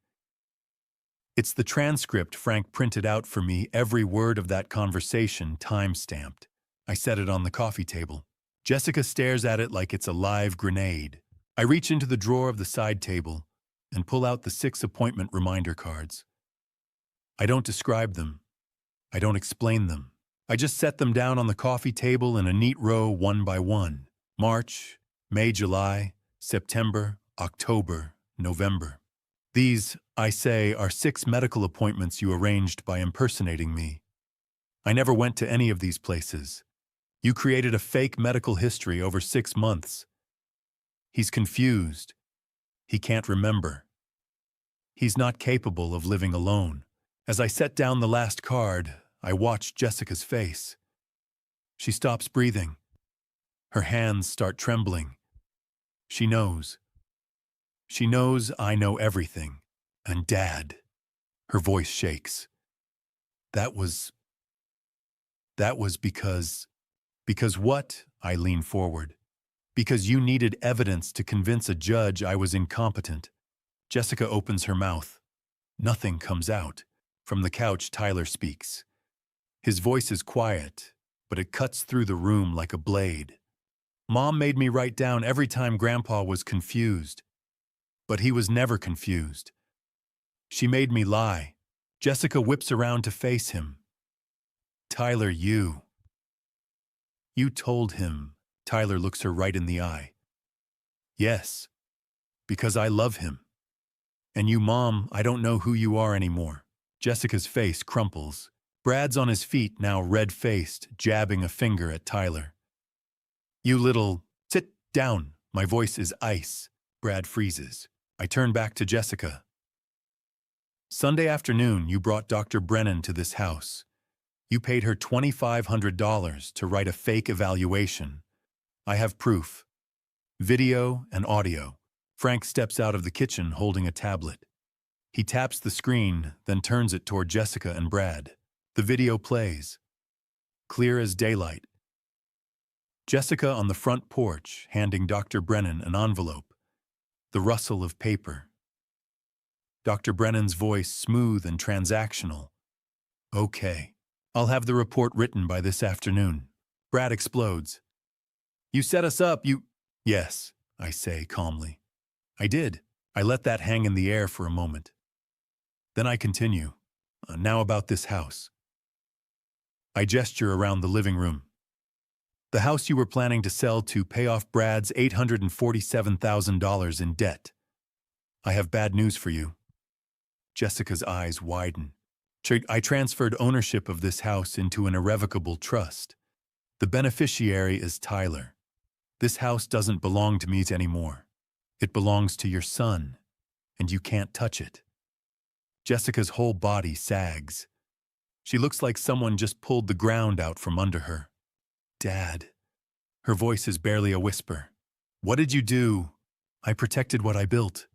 It's the transcript Frank printed out for me, every word of that conversation time-stamped. I set it on the coffee table. Jessica stares at it like it's a live grenade. I reach into the drawer of the side table and pull out the 6 appointment reminder cards. I don't describe them. I don't explain them. I just set them down on the coffee table in a neat row, one by one. March, May, July, September, October, November. These, I say, are 6 medical appointments you arranged by impersonating me. I never went to any of these places. You created a fake medical history over 6 months. He's confused. He can't remember. He's not capable of living alone. As I set down the last card, I watch Jessica's face. She stops breathing. Her hands start trembling. She knows. She knows I know everything. And Dad. Her voice shakes. That was because... Because what? I lean forward. Because you needed evidence to convince a judge I was incompetent. Jessica opens her mouth. Nothing comes out. From the couch, Tyler speaks. His voice is quiet, but it cuts through the room like a blade. "Mom made me write down every time Grandpa was confused. But he was never confused. She made me lie." Jessica whips around to face him. "Tyler, you told him." Tyler looks her right in the eye. "Yes, because I love him. And you, Mom, I don't know who you are anymore." Jessica's face crumples. Brad's on his feet, now red-faced, jabbing a finger at Tyler. "You little..." "Sit down." My voice is ice. Brad freezes. I turn back to Jessica. "Sunday afternoon, you brought Dr. Brennan to this house. You paid her $2,500 to write a fake evaluation. I have proof. Video and audio." Frank steps out of the kitchen holding a tablet. He taps the screen, then turns it toward Jessica and Brad. The video plays. Clear as daylight. Jessica on the front porch, handing Dr. Brennan an envelope. The rustle of paper. Dr. Brennan's voice smooth and transactional. "Okay. I'll have the report written by this afternoon." Brad explodes. "You set us up, you..." "Yes," I say calmly. "I did." I let that hang in the air for a moment. Then I continue. Now about this house." I gesture around the living room. The house you were planning to sell to pay off Brad's $847,000 in debt. I have bad news for you. Jessica's eyes widen. I transferred ownership of this house into an irrevocable trust. The beneficiary is Tyler. This house doesn't belong to me anymore. It belongs to your son, and you can't touch it. Jessica's whole body sags. She looks like someone just pulled the ground out from under her. Dad. Her voice is barely a whisper. What did you do? I protected what I built.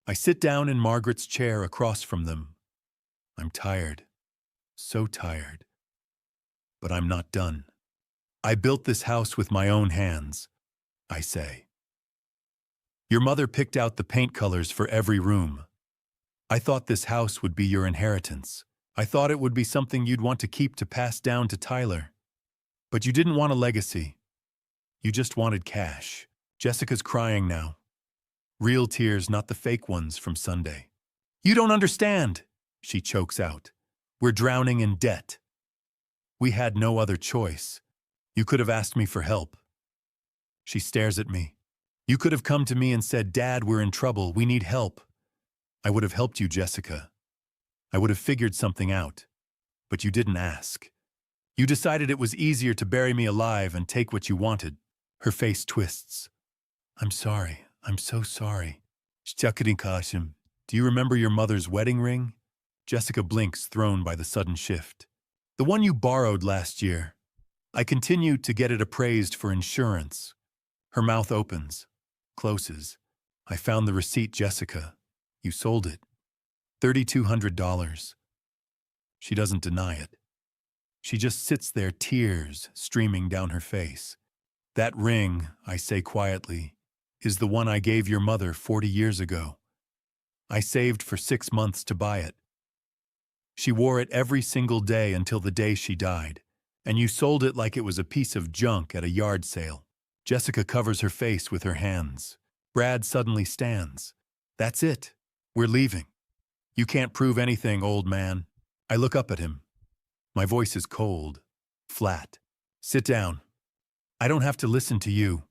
I sit down in Margaret's chair across from them. I'm tired. So tired. But I'm not done. I built this house with my own hands, I say. Your mother picked out the paint colors for every room. I thought this house would be your inheritance. I thought it would be something you'd want to keep to pass down to Tyler. But you didn't want a legacy. You just wanted cash. Jessica's crying now. Real tears, not the fake ones from Sunday. You don't understand, she chokes out. We're drowning in debt. We had no other choice. You could have asked me for help. She stares at me. You could have come to me and said, Dad, we're in trouble. We need help. I would have helped you, Jessica. I would have figured something out. But you didn't ask. You decided it was easier to bury me alive and take what you wanted. Her face twists. I'm sorry. I'm so sorry. Do you remember your mother's wedding ring? Jessica blinks, thrown by the sudden shift. The one you borrowed last year. I continue to get it appraised for insurance. Her mouth opens, closes. I found the receipt, Jessica. You sold it. $3,200. She doesn't deny it. She just sits there, tears streaming down her face. That ring, I say quietly, is the one I gave your mother 40 years ago. I saved for 6 months to buy it. She wore it every single day until the day she died, and you sold it like it was a piece of junk at a yard sale. Jessica covers her face with her hands. Brad suddenly stands. That's it. We're leaving. You can't prove anything, old man. I look up at him. My voice is cold, flat. Sit down. I don't have to listen to you.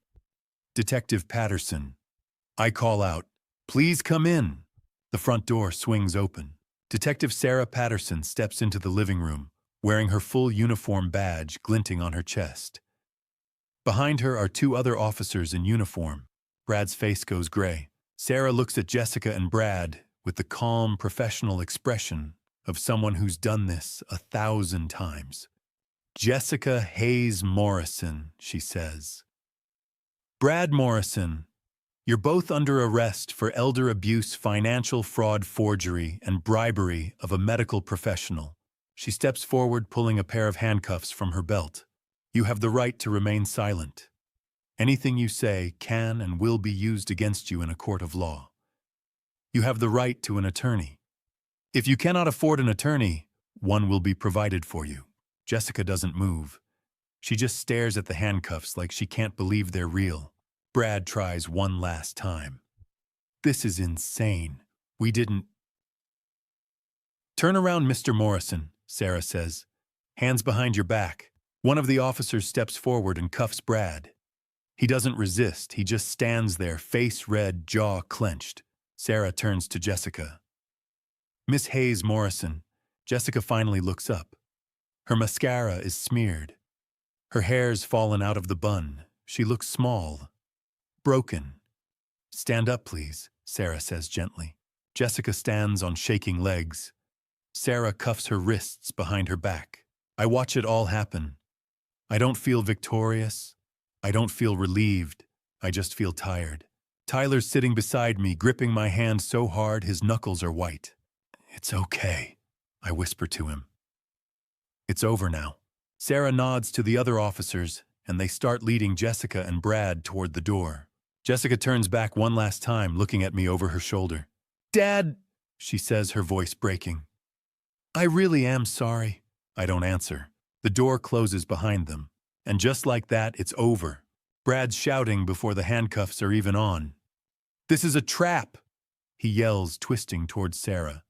Detective Patterson. I call out, please come in. The front door swings open. Detective Sarah Patterson steps into the living room, wearing her full uniform badge glinting on her chest. Behind her are 2 other officers in uniform. Brad's face goes gray. Sarah looks at Jessica and Brad with the calm, professional expression of someone who's done this 1,000 times. Jessica Hayes Morrison, she says. Brad Morrison, you're both under arrest for elder abuse, financial fraud, forgery, and bribery of a medical professional. She steps forward, pulling a pair of handcuffs from her belt. You have the right to remain silent. Anything you say can and will be used against you in a court of law. You have the right to an attorney. If you cannot afford an attorney, one will be provided for you. Jessica doesn't move. She just stares at the handcuffs like she can't believe they're real. Brad tries one last time. This is insane. We didn't... Turn around, Mr. Morrison, Sarah says. Hands behind your back. One of the officers steps forward and cuffs Brad. He doesn't resist. He just stands there, face red, jaw clenched. Sarah turns to Jessica. Miss Hayes Morrison. Jessica finally looks up. Her mascara is smeared. Her hair's fallen out of the bun. She looks small, broken. Stand up, please, Sarah says gently. Jessica stands on shaking legs. Sarah cuffs her wrists behind her back. I watch it all happen. I don't feel victorious. I don't feel relieved. I just feel tired. Tyler's sitting beside me, gripping my hand so hard his knuckles are white. It's okay, I whisper to him. It's over now. Sarah nods to the other officers, and they start leading Jessica and Brad toward the door. Jessica turns back one last time, looking at me over her shoulder. Dad, she says, her voice breaking. I really am sorry. I don't answer. The door closes behind them, and just like that, it's over. Brad's shouting before the handcuffs are even on. This is a trap, he yells, twisting towards Sarah.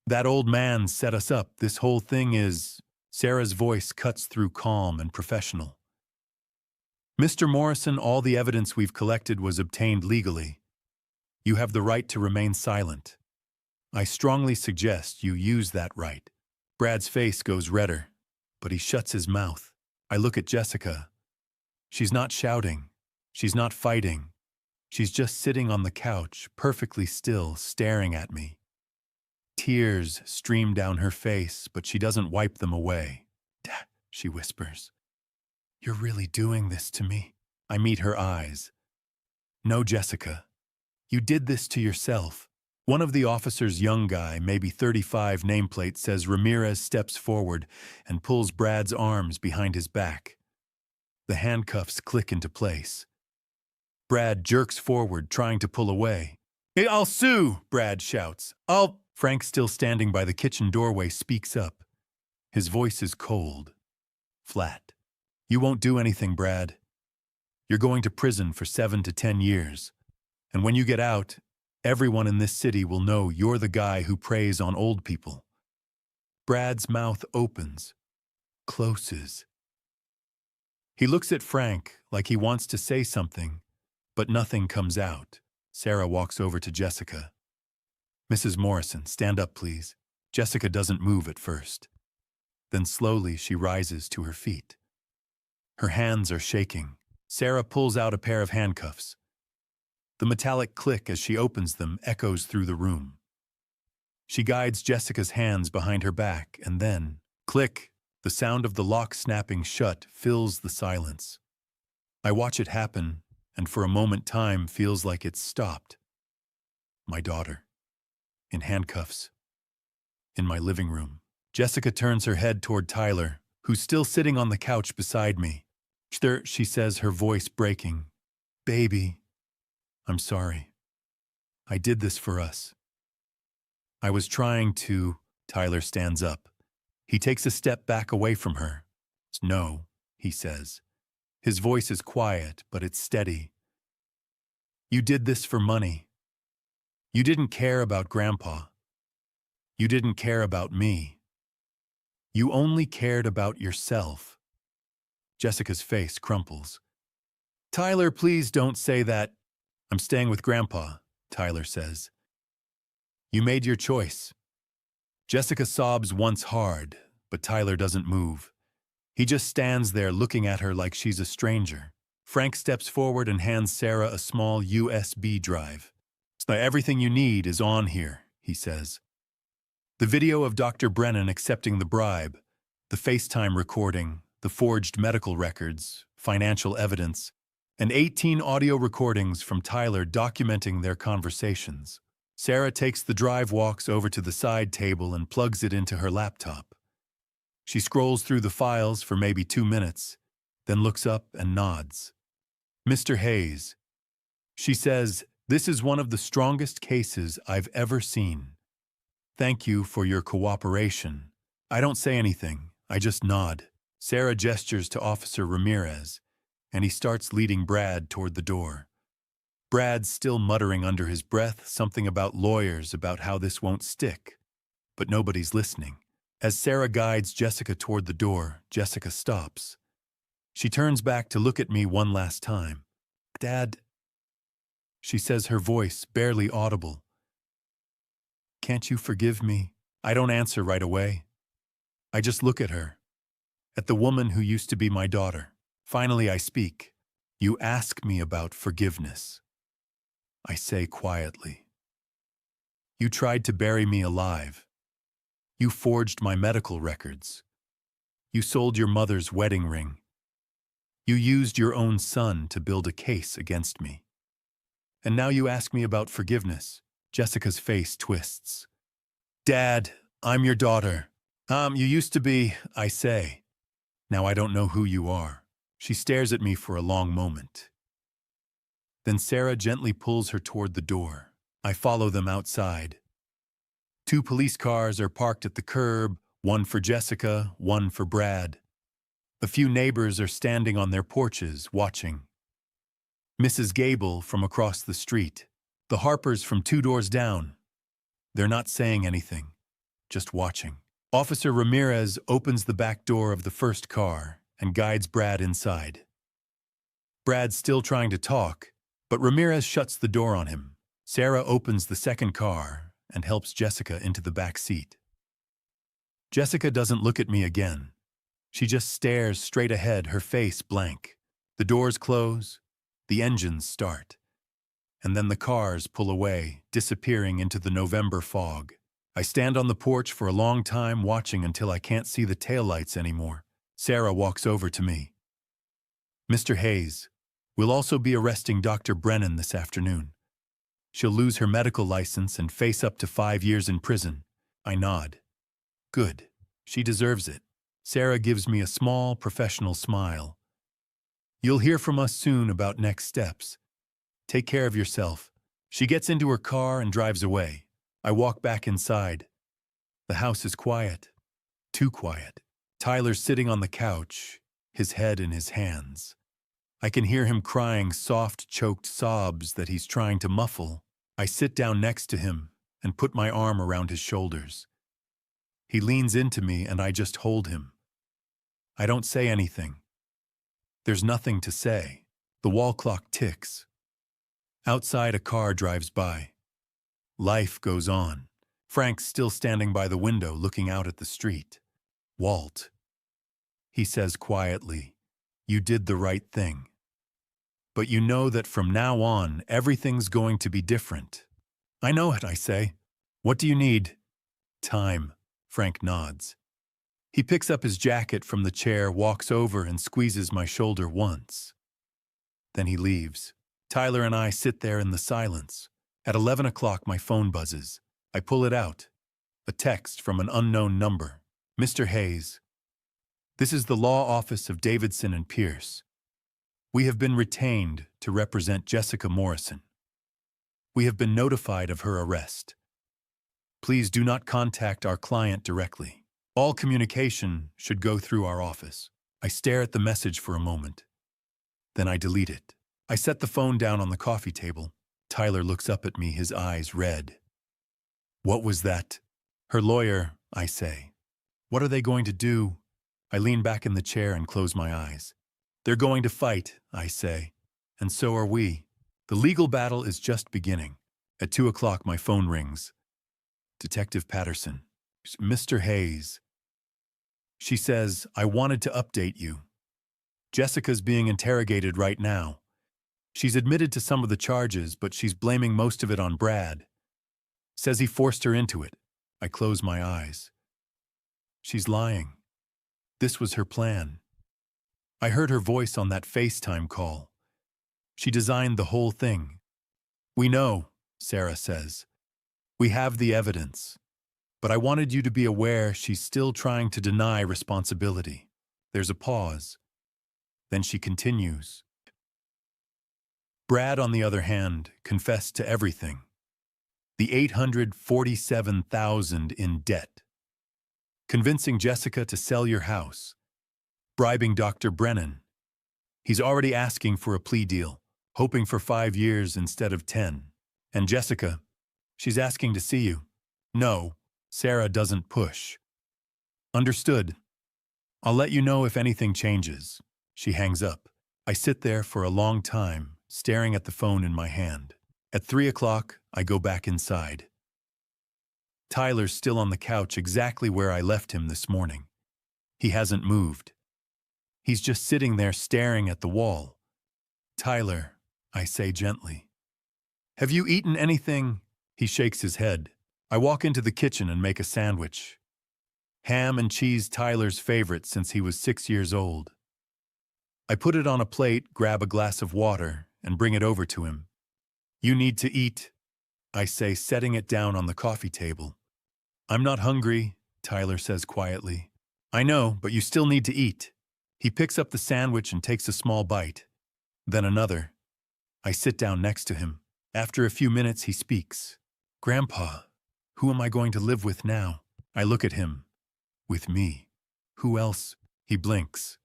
That old man set us up. This whole thing is... Sarah's voice cuts through calm and professional. Mr. Morrison, all the evidence we've collected was obtained legally. You have the right to remain silent. I strongly suggest you use that right. Brad's face goes redder, but he shuts his mouth. I look at Jessica. She's not shouting. She's not fighting. She's just sitting on the couch, perfectly still, staring at me. Tears stream down her face, but she doesn't wipe them away. "Dad," she whispers. "You're really doing this to me?" I meet her eyes. "No, Jessica. You did this to yourself." One of the officers, young guy, maybe 35, nameplate says. Ramirez steps forward and pulls Brad's arms behind his back. The handcuffs click into place. Brad jerks forward, trying to pull away. "Hey, I'll sue," Brad shouts. Frank, still standing by the kitchen doorway, speaks up. His voice is cold, flat. "You won't do anything, Brad. You're going to prison for 7 to 10 years. And when you get out, everyone in this city will know you're the guy who preys on old people." Brad's mouth opens, closes. He looks at Frank like he wants to say something, but nothing comes out. Sarah walks over to Jessica. "Mrs. Morrison, stand up, please." Jessica doesn't move at first. Then slowly she rises to her feet. Her hands are shaking. Sarah pulls out a pair of handcuffs. The metallic click as she opens them echoes through the room. She guides Jessica's hands behind her back, and then, click, the sound of the lock snapping shut fills the silence. I watch it happen, and for a moment time feels like it's stopped. My daughter, in handcuffs, in my living room. Jessica turns her head toward Tyler, who's still sitting on the couch beside me. She says, her voice breaking. "Baby, I'm sorry. I did this for us. I was trying to..." Tyler stands up. He takes a step back away from her. "No," he says. His voice is quiet, but it's steady. "You did this for money. You didn't care about Grandpa. You didn't care about me. You only cared about yourself." Jessica's face crumples. "Tyler, please don't say that." "I'm staying with Grandpa," Tyler says. "You made your choice." Jessica sobs once hard, but Tyler doesn't move. He just stands there looking at her like she's a stranger. Frank steps forward and hands Sarah a small USB drive. "Everything you need is on here," he says. The video of Dr. Brennan accepting the bribe, the FaceTime recording, the forged medical records, financial evidence, and 18 audio recordings from Tyler documenting their conversations. Sarah takes the drive, walks over to the side table, and plugs it into her laptop. She scrolls through the files for maybe 2 minutes, then looks up and nods. "Mr. Hayes," she says, "this is one of the strongest cases I've ever seen. Thank you for your cooperation." I don't say anything, I just nod. Sarah gestures to Officer Ramirez, and he starts leading Brad toward the door. Brad's still muttering under his breath something about lawyers, about how this won't stick. But nobody's listening. As Sarah guides Jessica toward the door, Jessica stops. She turns back to look at me one last time. "Dad," she says, her voice barely audible. "Can't you forgive me?" I don't answer right away. I just look at her, at the woman who used to be my daughter. Finally I speak. "You ask me about forgiveness," I say quietly. "You tried to bury me alive. You forged my medical records. You sold your mother's wedding ring. You used your own son to build a case against me. And now you ask me about forgiveness." Jessica's face twists. "Dad, I'm your daughter." You used to be," I say. "Now I don't know who you are." She stares at me for a long moment. Then Sarah gently pulls her toward the door. I follow them outside. 2 police cars are parked at the curb, one for Jessica, one for Brad. A few neighbors are standing on their porches, watching. Mrs. Gable from across the street. The Harpers from 2 doors down. They're not saying anything, just watching. Officer Ramirez opens the back door of the first car and guides Brad inside. Brad's still trying to talk, but Ramirez shuts the door on him. Sarah opens the second car and helps Jessica into the back seat. Jessica doesn't look at me again. She just stares straight ahead, her face blank. The doors close, the engines start, and then the cars pull away, disappearing into the November fog. I stand on the porch for a long time, watching until I can't see the taillights anymore. Sarah walks over to me. "Mr. Hayes, we'll also be arresting Dr. Brennan this afternoon. She'll lose her medical license and face up to 5 years in prison." I nod. "Good. She deserves it." Sarah gives me a small, professional smile. "You'll hear from us soon about next steps. Take care of yourself." She gets into her car and drives away. I walk back inside. The house is quiet. Too quiet. Tyler's sitting on the couch, his head in his hands. I can hear him crying soft, choked sobs that he's trying to muffle. I sit down next to him and put my arm around his shoulders. He leans into me and I just hold him. I don't say anything. There's nothing to say. The wall clock ticks. Outside, a car drives by. Life goes on. Frank's still standing by the window looking out at the street. "Walt," he says quietly, "you did the right thing. But you know that from now on, everything's going to be different." "I know it," I say. "What do you need?" "Time," Frank nods. He picks up his jacket from the chair, walks over and squeezes my shoulder once. Then he leaves. Tyler and I sit there in the silence. At 11 o'clock, my phone buzzes. I pull it out. A text from an unknown number. "Mr. Hayes, this is the law office of Davidson and Pierce. We have been retained to represent Jessica Morrison. We have been notified of her arrest. Please do not contact our client directly. All communication should go through our office." I stare at the message for a moment. Then I delete it. I set the phone down on the coffee table. Tyler looks up at me, his eyes red. "What was that?" "Her lawyer," I say. "What are they going to do?" I lean back in the chair and close my eyes. "They're going to fight," I say. "And so are we. The legal battle is just beginning." At 2 o'clock, my phone rings. Detective Patterson. "Mr. Hayes." She says, "I wanted to update you. Jessica's being interrogated right now. She's admitted to some of the charges, but she's blaming most of it on Brad. Says he forced her into it." I close my eyes. She's lying. This was her plan. I heard her voice on that FaceTime call. She designed the whole thing. "We know," Sarah says. "We have the evidence. But I wanted you to be aware she's still trying to deny responsibility." There's a pause. Then she continues. "Brad, on the other hand, confessed to everything. The $847,000 in debt. Convincing Jessica to sell your house. Bribing Dr. Brennan. He's already asking for a plea deal, hoping for 5 years instead of 10. And Jessica, she's asking to see you." "No," Sarah doesn't push. "Understood. I'll let you know if anything changes." She hangs up. I sit there for a long time, staring at the phone in my hand. At 3 o'clock, I go back inside. Tyler's still on the couch exactly where I left him this morning. He hasn't moved. He's just sitting there staring at the wall. "Tyler," I say gently. "Have you eaten anything?" He shakes his head. I walk into the kitchen and make a sandwich. Ham and cheese, Tyler's favorite since he was 6 years old. I put it on a plate, grab a glass of water, and bring it over to him. "You need to eat," I say, setting it down on the coffee table. "I'm not hungry," Tyler says quietly. "I know, but you still need to eat." He picks up the sandwich and takes a small bite. Then another. I sit down next to him. After a few minutes, he speaks. "Grandpa, who am I going to live with now?" I look at him. "With me. Who else?" He blinks.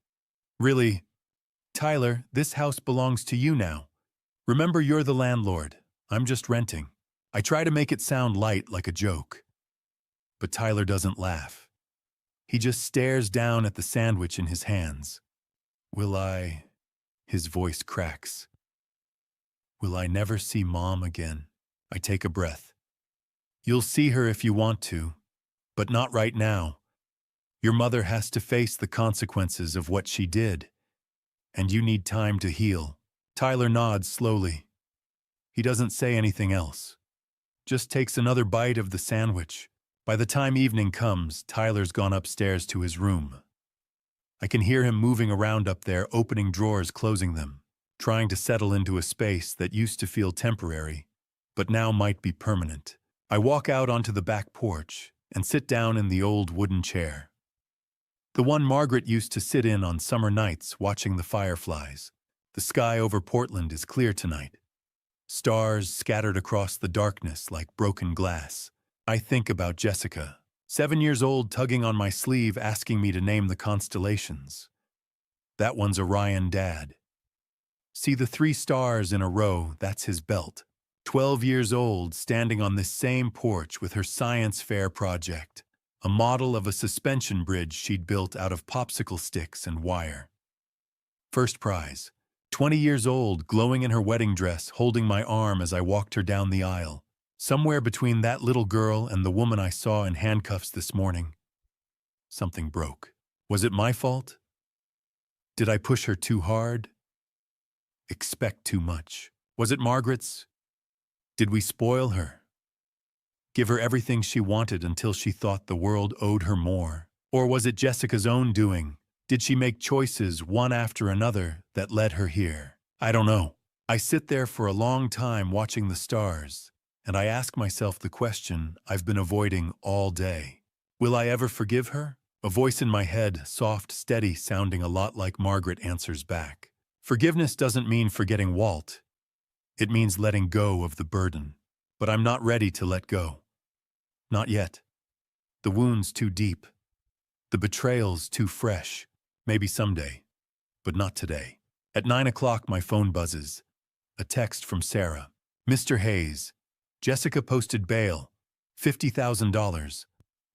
"Really? Tyler, this house belongs to you now. Remember, you're the landlord. I'm just renting." I try to make it sound light, like a joke. But Tyler doesn't laugh. He just stares down at the sandwich in his hands. "Will I His voice cracks. Will I never see Mom again? I take a breath. You'll see her if you want to, but not right now. Your mother has to face the consequences of what she did, and you need time to heal. Tyler nods slowly. He doesn't say anything else. Just takes another bite of the sandwich. By the time evening comes, Tyler's gone upstairs to his room. I can hear him moving around up there, opening drawers, closing them, trying to settle into a space that used to feel temporary, but now might be permanent. I walk out onto the back porch and sit down in the old wooden chair. The one Margaret used to sit in on summer nights watching the fireflies. The sky over Portland is clear tonight. Stars scattered across the darkness like broken glass. I think about Jessica, 7 years old, tugging on my sleeve, asking me to name the constellations. That one's Orion, Dad. See the 3 stars in a row, that's his belt. 12 years old, standing on this same porch with her science fair project, a model of a suspension bridge she'd built out of popsicle sticks and wire. First prize. 20 years old, glowing in her wedding dress, holding my arm as I walked her down the aisle. Somewhere between that little girl and the woman I saw in handcuffs this morning, something broke. Was it my fault? Did I push her too hard? Expect too much? Was it Margaret's? Did we spoil her? Give her everything she wanted until she thought the world owed her more? Or was it Jessica's own doing? Did she make choices, one after another, that led her here? I don't know. I sit there for a long time watching the stars, and I ask myself the question I've been avoiding all day. Will I ever forgive her? A voice in my head, soft, steady, sounding a lot like Margaret, answers back. Forgiveness doesn't mean forgetting Walt. It means letting go of the burden. But I'm not ready to let go. Not yet. The wound's too deep. The betrayal's too fresh. Maybe someday, but not today. At 9 o'clock, my phone buzzes. A text from Sarah. Mr. Hayes, Jessica posted bail, $50,000.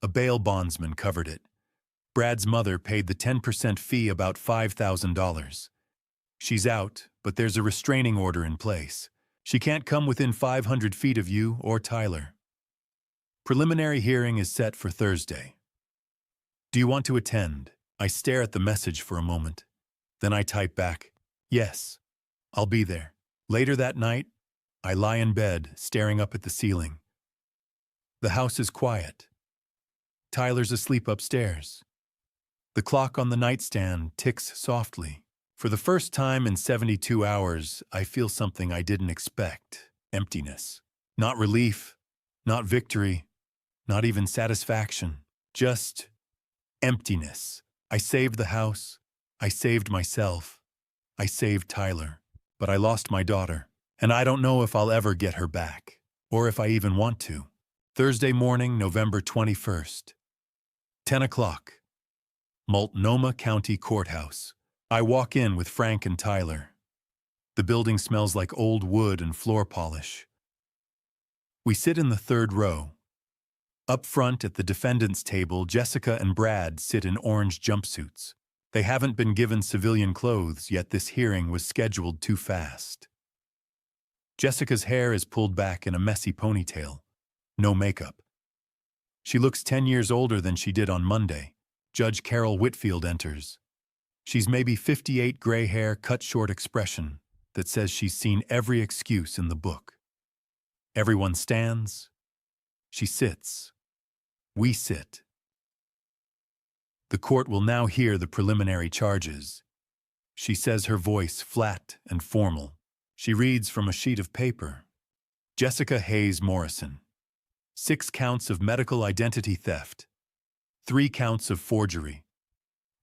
A bail bondsman covered it. Brad's mother paid the 10% fee, about $5,000. She's out, but there's a restraining order in place. She can't come within 500 feet of you or Tyler. Preliminary hearing is set for Thursday. Do you want to attend? I stare at the message for a moment. Then I type back, yes, I'll be there. Later that night, I lie in bed, staring up at the ceiling. The house is quiet. Tyler's asleep upstairs. The clock on the nightstand ticks softly. For the first time in 72 hours, I feel something I didn't expect. Emptiness. Not relief, not victory, not even satisfaction. Just emptiness. I saved the house. I saved myself. I saved Tyler. But I lost my daughter. And I don't know if I'll ever get her back. Or if I even want to. Thursday morning, November 21st. 10 o'clock. Multnomah County Courthouse. I walk in with Frank and Tyler. The building smells like old wood and floor polish. We sit in the 3rd row. Up front at the defendant's table, Jessica and Brad sit in orange jumpsuits. They haven't been given civilian clothes, yet this hearing was scheduled too fast. Jessica's hair is pulled back in a messy ponytail. No makeup. She looks 10 years older than she did on Monday. Judge Carol Whitfield enters. She's maybe 58, gray hair, cut short expression that says she's seen every excuse in the book. Everyone stands. She sits. We sit. The court will now hear the preliminary charges. She says, her voice flat and formal. She reads from a sheet of paper. Jessica Hayes Morrison. 6 counts of medical identity theft. 3 counts of forgery.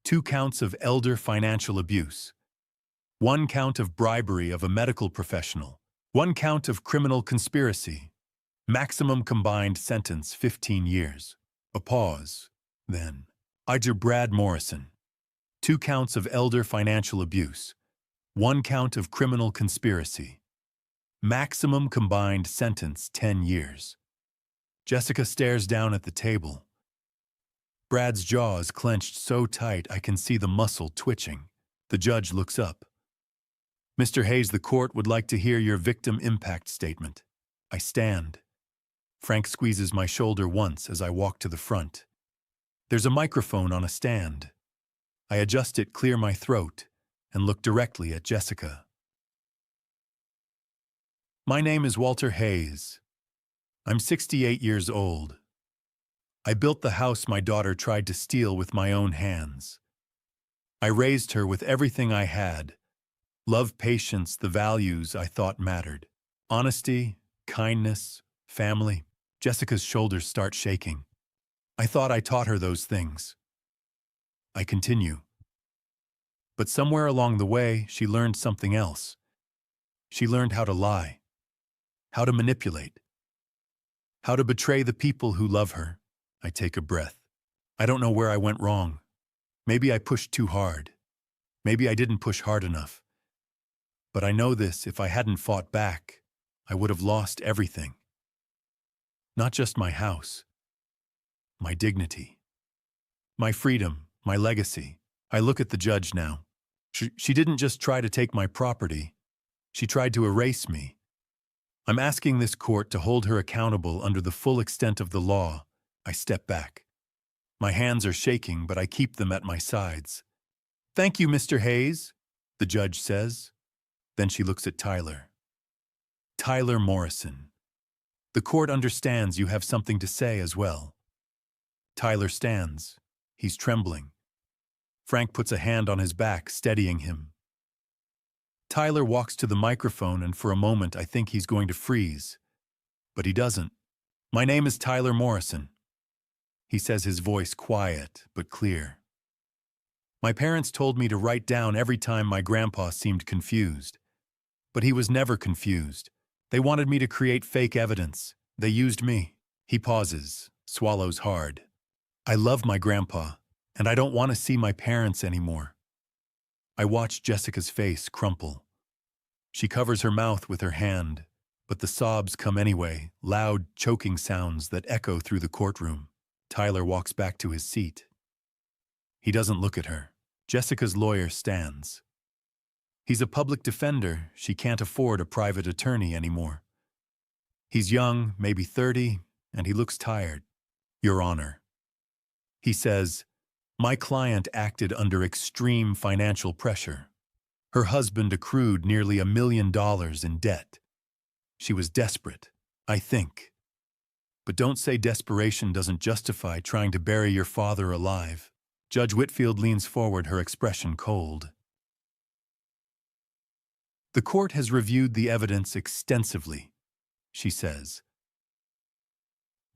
2 counts of elder financial abuse. 1 count of bribery of a medical professional. 1 count of criminal conspiracy. Maximum combined sentence 15 years. A pause. Then. Ida Brad Morrison. 2 counts of elder financial abuse. 1 count of criminal conspiracy. Maximum combined sentence 10 years. Jessica stares down at the table. Brad's jaw is clenched so tight I can see the muscle twitching. The judge looks up. Mr. Hayes, the court would like to hear your victim impact statement. I stand. Frank squeezes my shoulder once as I walk to the front. There's a microphone on a stand. I adjust it, clear my throat, and look directly at Jessica. My name is Walter Hayes. I'm 68 years old. I built the house my daughter tried to steal with my own hands. I raised her with everything I had: love, patience, the values I thought mattered. Honesty, kindness, family. Jessica's shoulders start shaking. I thought I taught her those things. I continue. But somewhere along the way, she learned something else. She learned how to lie, how to manipulate, how to betray the people who love her. I take a breath. I don't know where I went wrong. Maybe I pushed too hard. Maybe I didn't push hard enough. But I know this: if I hadn't fought back, I would have lost everything. Not just my house, my dignity, my freedom, my legacy. I look at the judge now. She didn't just try to take my property. She tried to erase me. I'm asking this court to hold her accountable under the full extent of the law. I step back. My hands are shaking, but I keep them at my sides. Thank you, Mr. Hayes, the judge says. Then she looks at Tyler. Tyler Morrison. The court understands you have something to say as well. Tyler stands. He's trembling. Frank puts a hand on his back, steadying him. Tyler walks to the microphone, and for a moment I think he's going to freeze. But he doesn't. My name is Tyler Morrison. He says, his voice quiet but clear. My parents told me to write down every time my grandpa seemed confused. But he was never confused. They wanted me to create fake evidence. They used me. He pauses, swallows hard. I love my grandpa, and I don't want to see my parents anymore. I watch Jessica's face crumple. She covers her mouth with her hand, but the sobs come anyway, loud, choking sounds that echo through the courtroom. Tyler walks back to his seat. He doesn't look at her. Jessica's lawyer stands. He's a public defender. She can't afford a private attorney anymore. He's young, maybe 30, and he looks tired. Your Honor. He says, my client acted under extreme financial pressure. Her husband accrued nearly $1 million in debt. She was desperate, I think. But don't say desperation doesn't justify trying to bury your father alive. Judge Whitfield leans forward, her expression cold. The court has reviewed the evidence extensively, she says.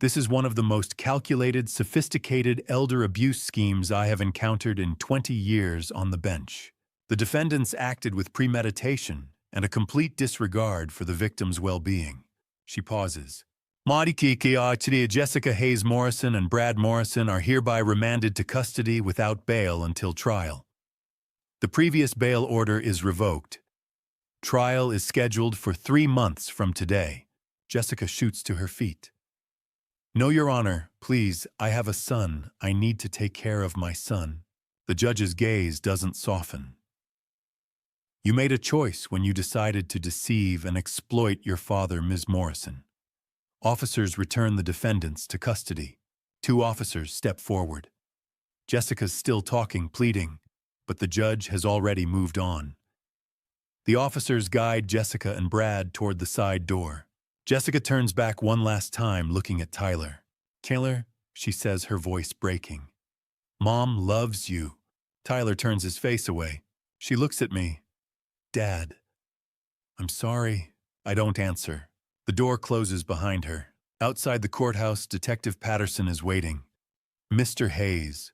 This is one of the most calculated, sophisticated elder abuse schemes I have encountered in 20 years on the bench. The defendants acted with premeditation and a complete disregard for the victim's well-being. She pauses. Jessica Hayes Morrison and Brad Morrison are hereby remanded to custody without bail until trial. The previous bail order is revoked. Trial is scheduled for 3 months from today. Jessica shoots to her feet. No, Your Honor, please, I have a son. I need to take care of my son. The judge's gaze doesn't soften. You made a choice when you decided to deceive and exploit your father, Ms. Morrison. Officers return the defendants to custody. 2 officers step forward. Jessica's still talking, pleading, but the judge has already moved on. The officers guide Jessica and Brad toward the side door. Jessica turns back one last time, looking at Tyler. Tyler, she says, her voice breaking. Mom loves you. Tyler turns his face away. She looks at me. Dad. I'm sorry. I don't answer. The door closes behind her. Outside the courthouse, Detective Patterson is waiting. Mr. Hayes.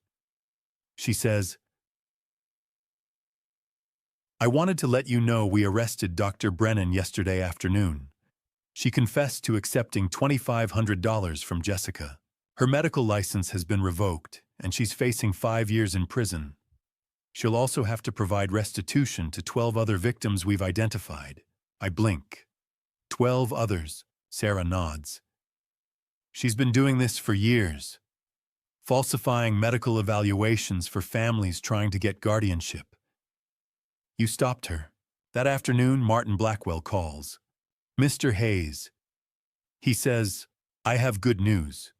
She says, I wanted to let you know we arrested Dr. Brennan yesterday afternoon. She confessed to accepting $2,500 from Jessica. Her medical license has been revoked, and she's facing 5 years in prison. She'll also have to provide restitution to 12 other victims we've identified. I blink. 12 others, Sarah nods. She's been doing this for years, falsifying medical evaluations for families trying to get guardianship. You stopped her. That afternoon, Martin Blackwell calls. Mr. Hayes. He says, I have good news.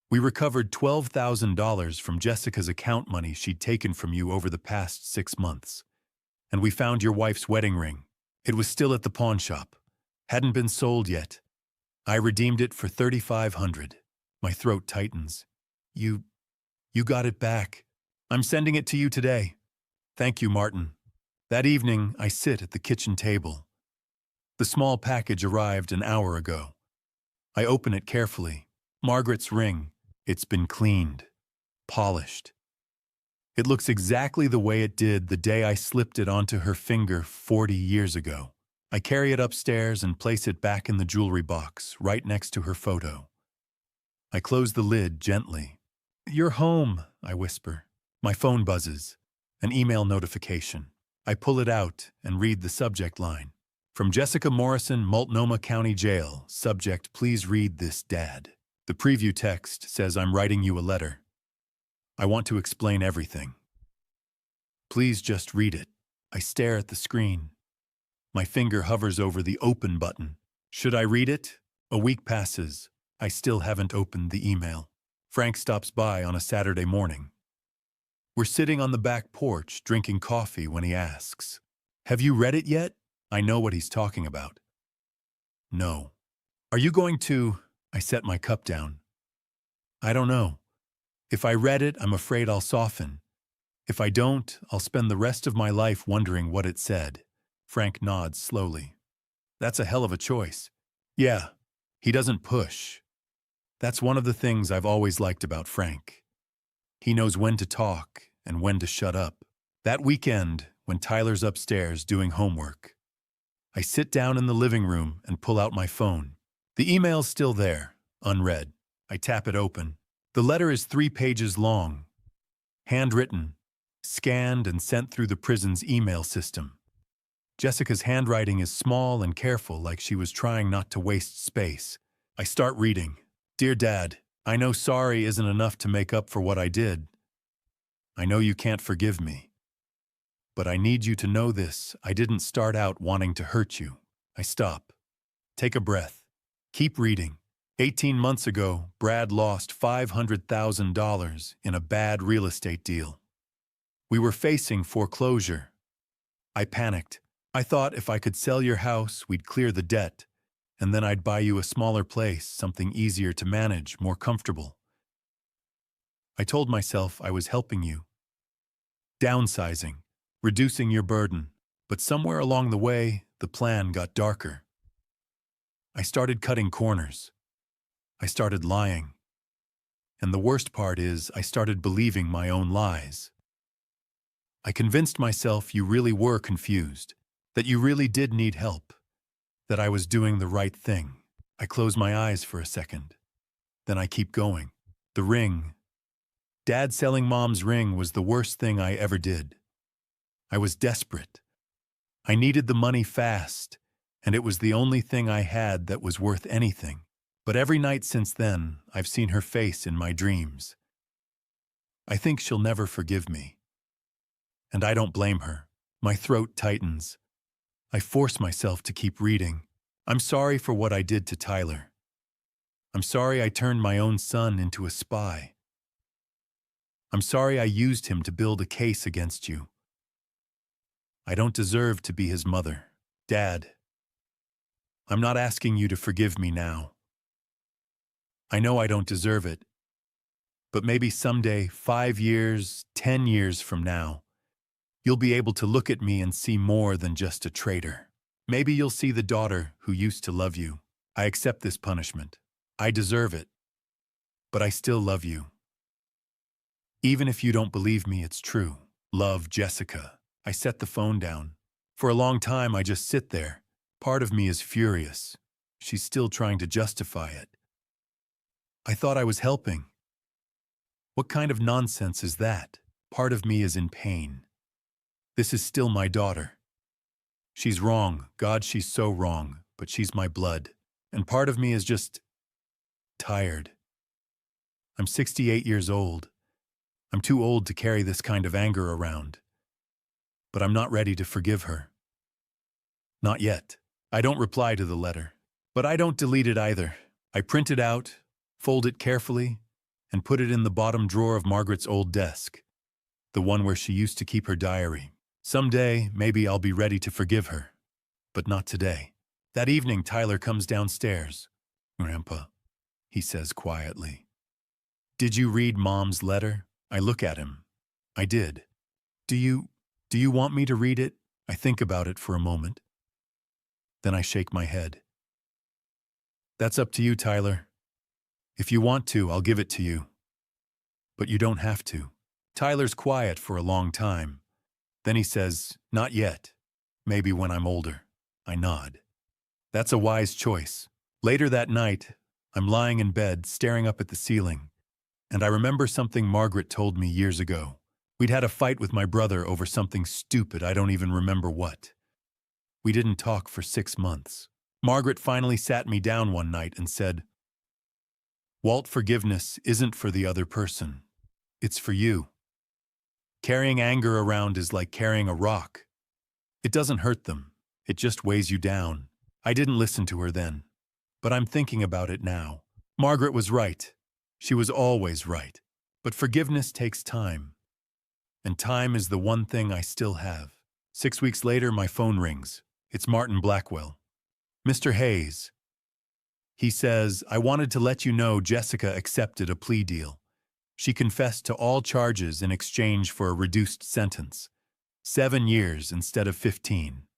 We recovered $12,000 from Jessica's account money she'd taken from you over the past 6 months. And we found your wife's wedding ring. It was still at the pawn shop. Hadn't been sold yet. I redeemed it for $3,500. My throat tightens. You got it back. I'm sending it to you today. Thank you, Martin. That evening, I sit at the kitchen table. The small package arrived an hour ago. I open it carefully. Margaret's ring. It's been cleaned, polished. It looks exactly the way it did the day I slipped it onto her finger 40 years ago. I carry it upstairs and place it back in the jewelry box, right next to her photo. I close the lid gently. You're home, I whisper. My phone buzzes. An email notification. I pull it out and read the subject line. From Jessica Morrison, Multnomah County Jail. Subject, please read this, Dad. The preview text says I'm writing you a letter. I want to explain everything. Please just read it. I stare at the screen. My finger hovers over the open button. Should I read it? A week passes. I still haven't opened the email. Frank stops by on a Saturday morning. We're sitting on the back porch drinking coffee when he asks, Have you read it yet? I know what he's talking about. No. Are you going to? I set my cup down. I don't know. If I read it, I'm afraid I'll soften. If I don't, I'll spend the rest of my life wondering what it said. Frank nods slowly. That's a hell of a choice. Yeah, he doesn't push. That's one of the things I've always liked about Frank. He knows when to talk and when to shut up. That weekend, when Tyler's upstairs doing homework, I sit down in the living room and pull out my phone. The email's still there, unread. I tap it open. The letter is 3 pages long, handwritten, scanned and sent through the prison's email system. Jessica's handwriting is small and careful, like she was trying not to waste space. I start reading. Dear Dad, I know sorry isn't enough to make up for what I did. I know you can't forgive me. But I need you to know this. I didn't start out wanting to hurt you. I stop. Take a breath. Keep reading. 18 months ago, Brad lost $500,000 in a bad real estate deal. We were facing foreclosure. I panicked. I thought if I could sell your house, we'd clear the debt, and then I'd buy you a smaller place, something easier to manage, more comfortable. I told myself I was helping you. Downsizing, reducing your burden, but somewhere along the way, the plan got darker. I started cutting corners. I started lying. And the worst part is, I started believing my own lies. I convinced myself you really were confused, that you really did need help, that I was doing the right thing. I close my eyes for a second. Then I keep going. The ring. Dad selling Mom's ring was the worst thing I ever did. I was desperate. I needed the money fast, and it was the only thing I had that was worth anything. But every night since then, I've seen her face in my dreams. I think she'll never forgive me. And I don't blame her. My throat tightens. I force myself to keep reading. I'm sorry for what I did to Tyler. I'm sorry I turned my own son into a spy. I'm sorry I used him to build a case against you. I don't deserve to be his mother. Dad, I'm not asking you to forgive me now. I know I don't deserve it, but maybe someday, 5 years, 10 years from now, you'll be able to look at me and see more than just a traitor. Maybe you'll see the daughter who used to love you. I accept this punishment. I deserve it, but I still love you. Even if you don't believe me, it's true. Love, Jessica. I set the phone down. For a long time, I just sit there. Part of me is furious. She's still trying to justify it. I thought I was helping. What kind of nonsense is that? Part of me is in pain. This is still my daughter. She's wrong. God, she's so wrong, but she's my blood. And part of me is just tired. I'm 68 years old. I'm too old to carry this kind of anger around. But I'm not ready to forgive her. Not yet. I don't reply to the letter. But I don't delete it either. I print it out, fold it carefully, and put it in the bottom drawer of Margaret's old desk, the one where she used to keep her diary. Someday, maybe I'll be ready to forgive her. But not today. That evening, Tyler comes downstairs. "Grandpa," he says quietly. "Did you read Mom's letter?" I look at him. I did. Do you want me to read it?" I think about it for a moment. Then I shake my head. "That's up to you, Tyler. If you want to, I'll give it to you. But you don't have to." Tyler's quiet for a long time. Then he says, "Not yet. Maybe when I'm older." I nod. That's a wise choice. Later that night, I'm lying in bed, staring up at the ceiling, and I remember something Margaret told me years ago. We'd had a fight with my brother over something stupid, I don't even remember what. We didn't talk for 6 months. Margaret finally sat me down one night and said, "Walt, forgiveness isn't for the other person. It's for you. Carrying anger around is like carrying a rock. It doesn't hurt them. It just weighs you down." I didn't listen to her then, but I'm thinking about it now. Margaret was right. She was always right. But forgiveness takes time. And time is the one thing I still have. 6 weeks later, my phone rings. It's Martin Blackwell. "Mr. Hayes," he says, "I wanted to let you know Jessica accepted a plea deal. She confessed to all charges in exchange for a reduced sentence. 7 years instead of 15.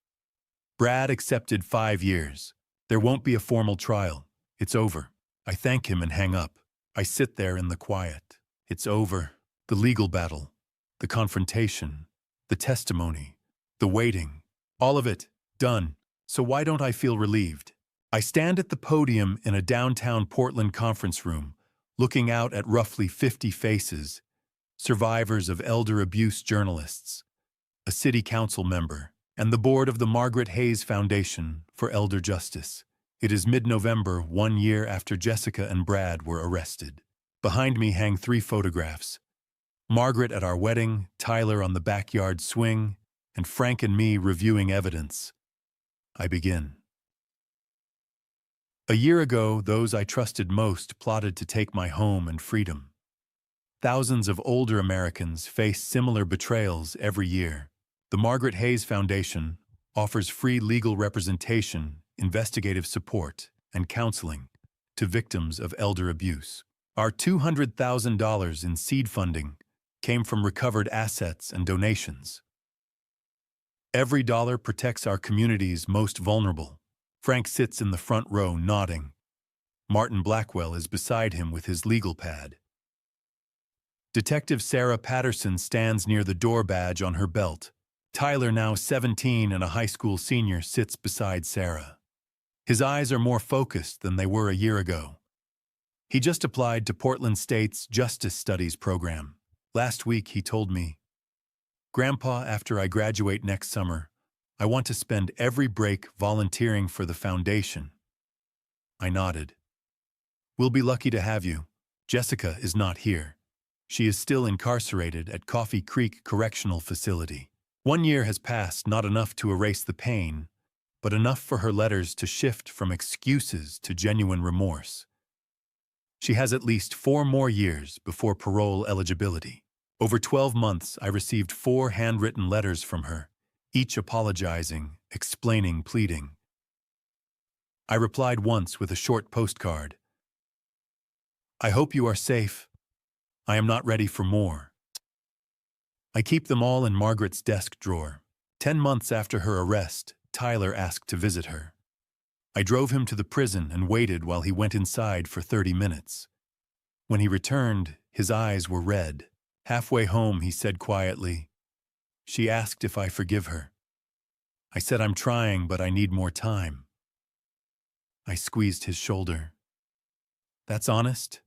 Brad accepted 5 years. There won't be a formal trial. It's over." I thank him and hang up. I sit there in the quiet. It's over. The legal battle, the confrontation, the testimony, the waiting, all of it, done. So why don't I feel relieved? I stand at the podium in a downtown Portland conference room, looking out at roughly 50 faces, survivors of elder abuse journalists, a city council member, and the board of the Margaret Hayes Foundation for Elder Justice. It is mid-November, 1 year after Jessica and Brad were arrested. Behind me hang 3 photographs. Margaret at our wedding, Tyler on the backyard swing, and Frank and me reviewing evidence. I begin. A year ago, those I trusted most plotted to take my home and freedom. Thousands of older Americans face similar betrayals every year. The Margaret Hayes Foundation offers free legal representation, investigative support, and counseling to victims of elder abuse. Our $200,000 in seed funding came from recovered assets and donations. Every dollar protects our community's most vulnerable. Frank sits in the front row nodding. Martin Blackwell is beside him with his legal pad. Detective Sarah Patterson stands near the door badge on her belt. Tyler, now 17 and a high school senior, sits beside Sarah. His eyes are more focused than they were a year ago. He just applied to Portland State's Justice Studies program. Last week he told me, "Grandpa, after I graduate next summer, I want to spend every break volunteering for the foundation." I nodded. "We'll be lucky to have you. Jessica is not here. She is still incarcerated at Coffee Creek Correctional Facility. 1 year has passed, not enough to erase the pain, but enough for her letters to shift from excuses to genuine remorse. She has at least 4 more years before parole eligibility. Over 12 months, I received 4 handwritten letters from her, each apologizing, explaining, pleading. I replied once with a short postcard. "I hope you are safe. I am not ready for more." I keep them all in Margaret's desk drawer. 10 months after her arrest, Tyler asked to visit her. I drove him to the prison and waited while he went inside for 30 minutes. When he returned, his eyes were red. Halfway home, he said quietly, "She asked if I forgive her. I said I'm trying, but I need more time." I squeezed his shoulder. "That's honest?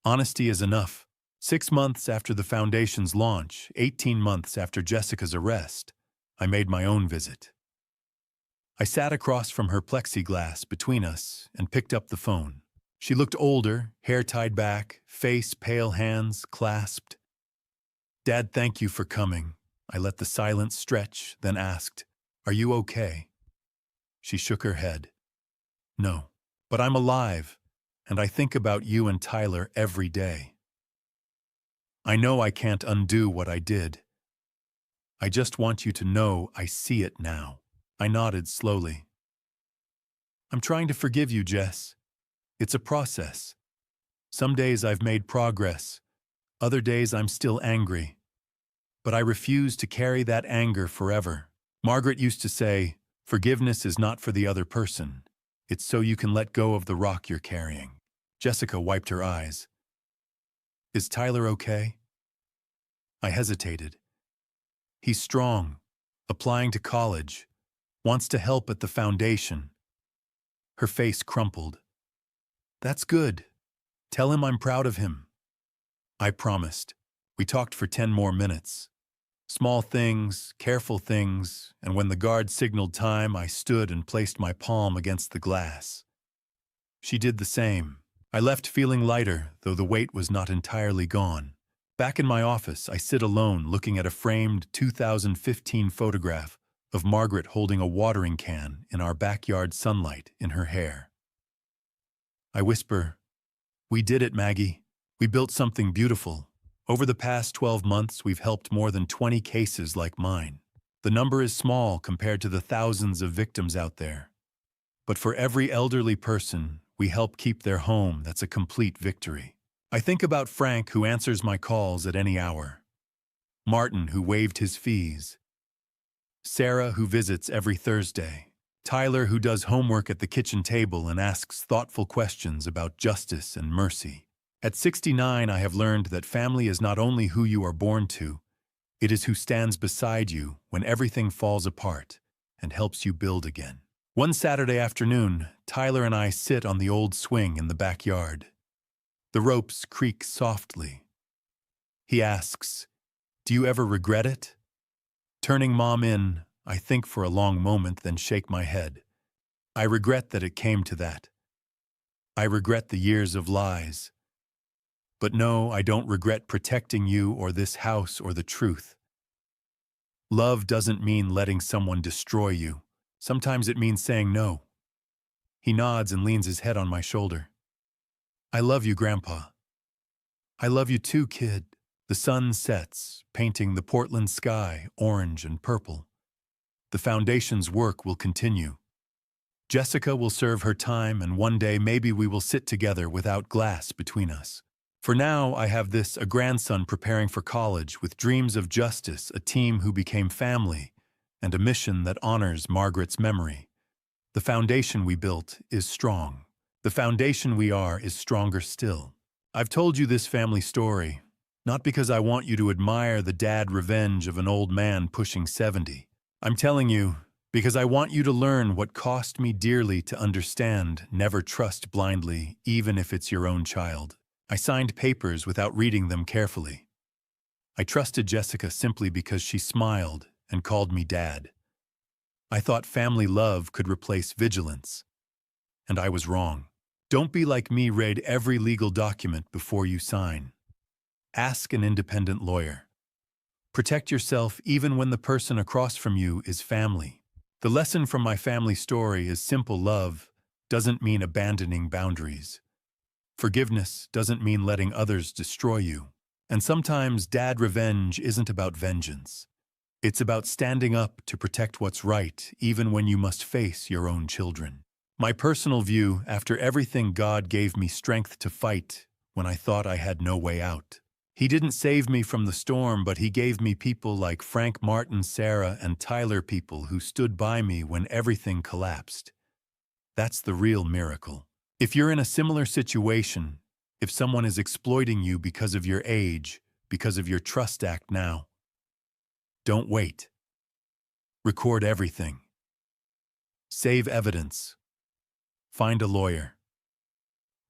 Honesty is enough." 6 months after the foundation's launch, 18 months after Jessica's arrest, I made my own visit. I sat across from her plexiglass between us and picked up the phone. She looked older, hair tied back, face pale, hands clasped. "Dad, thank you for coming." I let the silence stretch, then asked, "Are you okay?" She shook her head. No, but I'm alive, and I think about you and Tyler every day. I know I can't undo what I did. I just want you to know I see it now. I nodded slowly. I'm trying to forgive you, Jess. It's a process. Some days I've made progress. Other days I'm still angry. But I refuse to carry that anger forever. Margaret used to say, forgiveness is not for the other person. It's so you can let go of the rock you're carrying. Jessica wiped her eyes. Is Tyler okay? I hesitated. He's strong, applying to college, wants to help at the foundation. Her face crumpled. That's good. Tell him I'm proud of him. I promised. We talked for 10 more minutes. Small things, careful things, and when the guard signaled time, I stood and placed my palm against the glass. She did the same. I left feeling lighter, though the weight was not entirely gone. Back in my office, I sit alone looking at a framed 2015 photograph of Margaret holding a watering can in our backyard sunlight in her hair. I whisper, "We did it, Maggie. We built something beautiful. Over the past 12 months, we've helped more than 20 cases like mine. The number is small compared to the thousands of victims out there. But for every elderly person, we help keep their home. That's a complete victory. I think about Frank, who answers my calls at any hour. Martin, who waived his fees. Sarah, who visits every Thursday. Tyler, who does homework at the kitchen table and asks thoughtful questions about justice and mercy. At 69, I have learned that family is not only who you are born to, it is who stands beside you when everything falls apart and helps you build again. One Saturday afternoon, Tyler and I sit on the old swing in the backyard. The ropes creak softly. He asks, "Do you ever regret it?" Turning Mom in, I think for a long moment, then shake my head. I regret that it came to that. I regret the years of lies. But no, I don't regret protecting you or this house or the truth. Love doesn't mean letting someone destroy you. Sometimes it means saying no. He nods and leans his head on my shoulder. I love you, Grandpa. I love you too, kid. The sun sets, painting the Portland sky orange and purple. The foundation's work will continue. Jessica will serve her time, and one day maybe we will sit together without glass between us. For now, I have a grandson preparing for college with dreams of justice, a team who became family, and a mission that honors Margaret's memory. The foundation we built is strong. The foundation we are is stronger still. I've told you this family story, not because I want you to admire the dad revenge of an old man pushing 70. I'm telling you because I want you to learn what cost me dearly to understand never trust blindly, even if it's your own child. I signed papers without reading them carefully. I trusted Jessica simply because she smiled and called me Dad. I thought family love could replace vigilance. And I was wrong. Don't be like me, read every legal document before you sign. Ask an independent lawyer. Protect yourself even when the person across from you is family. The lesson from my family story is simple: love doesn't mean abandoning boundaries. Forgiveness doesn't mean letting others destroy you. And sometimes dad revenge isn't about vengeance. It's about standing up to protect what's right, even when you must face your own children. My personal view, after everything, God gave me strength to fight when I thought I had no way out. He didn't save me from the storm, but he gave me people like Frank, Martin, Sarah, and Tyler, people who stood by me when everything collapsed. That's the real miracle. If you're in a similar situation, if someone is exploiting you because of your age, because of your Trust Act now, don't wait. Record everything. Save evidence. Find a lawyer.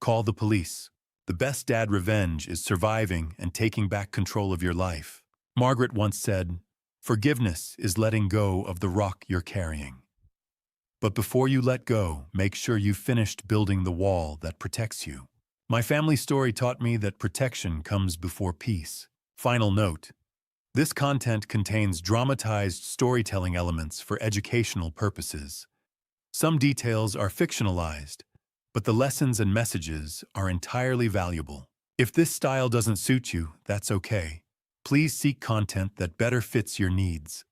Call the police. The best dad revenge is surviving and taking back control of your life. Margaret once said, "Forgiveness is letting go of the rock you're carrying." But before you let go, make sure you've finished building the wall that protects you. My family story taught me that protection comes before peace. Final note: this content contains dramatized storytelling elements for educational purposes. Some details are fictionalized, but the lessons and messages are entirely valuable. If this style doesn't suit you, that's okay. Please seek content that better fits your needs.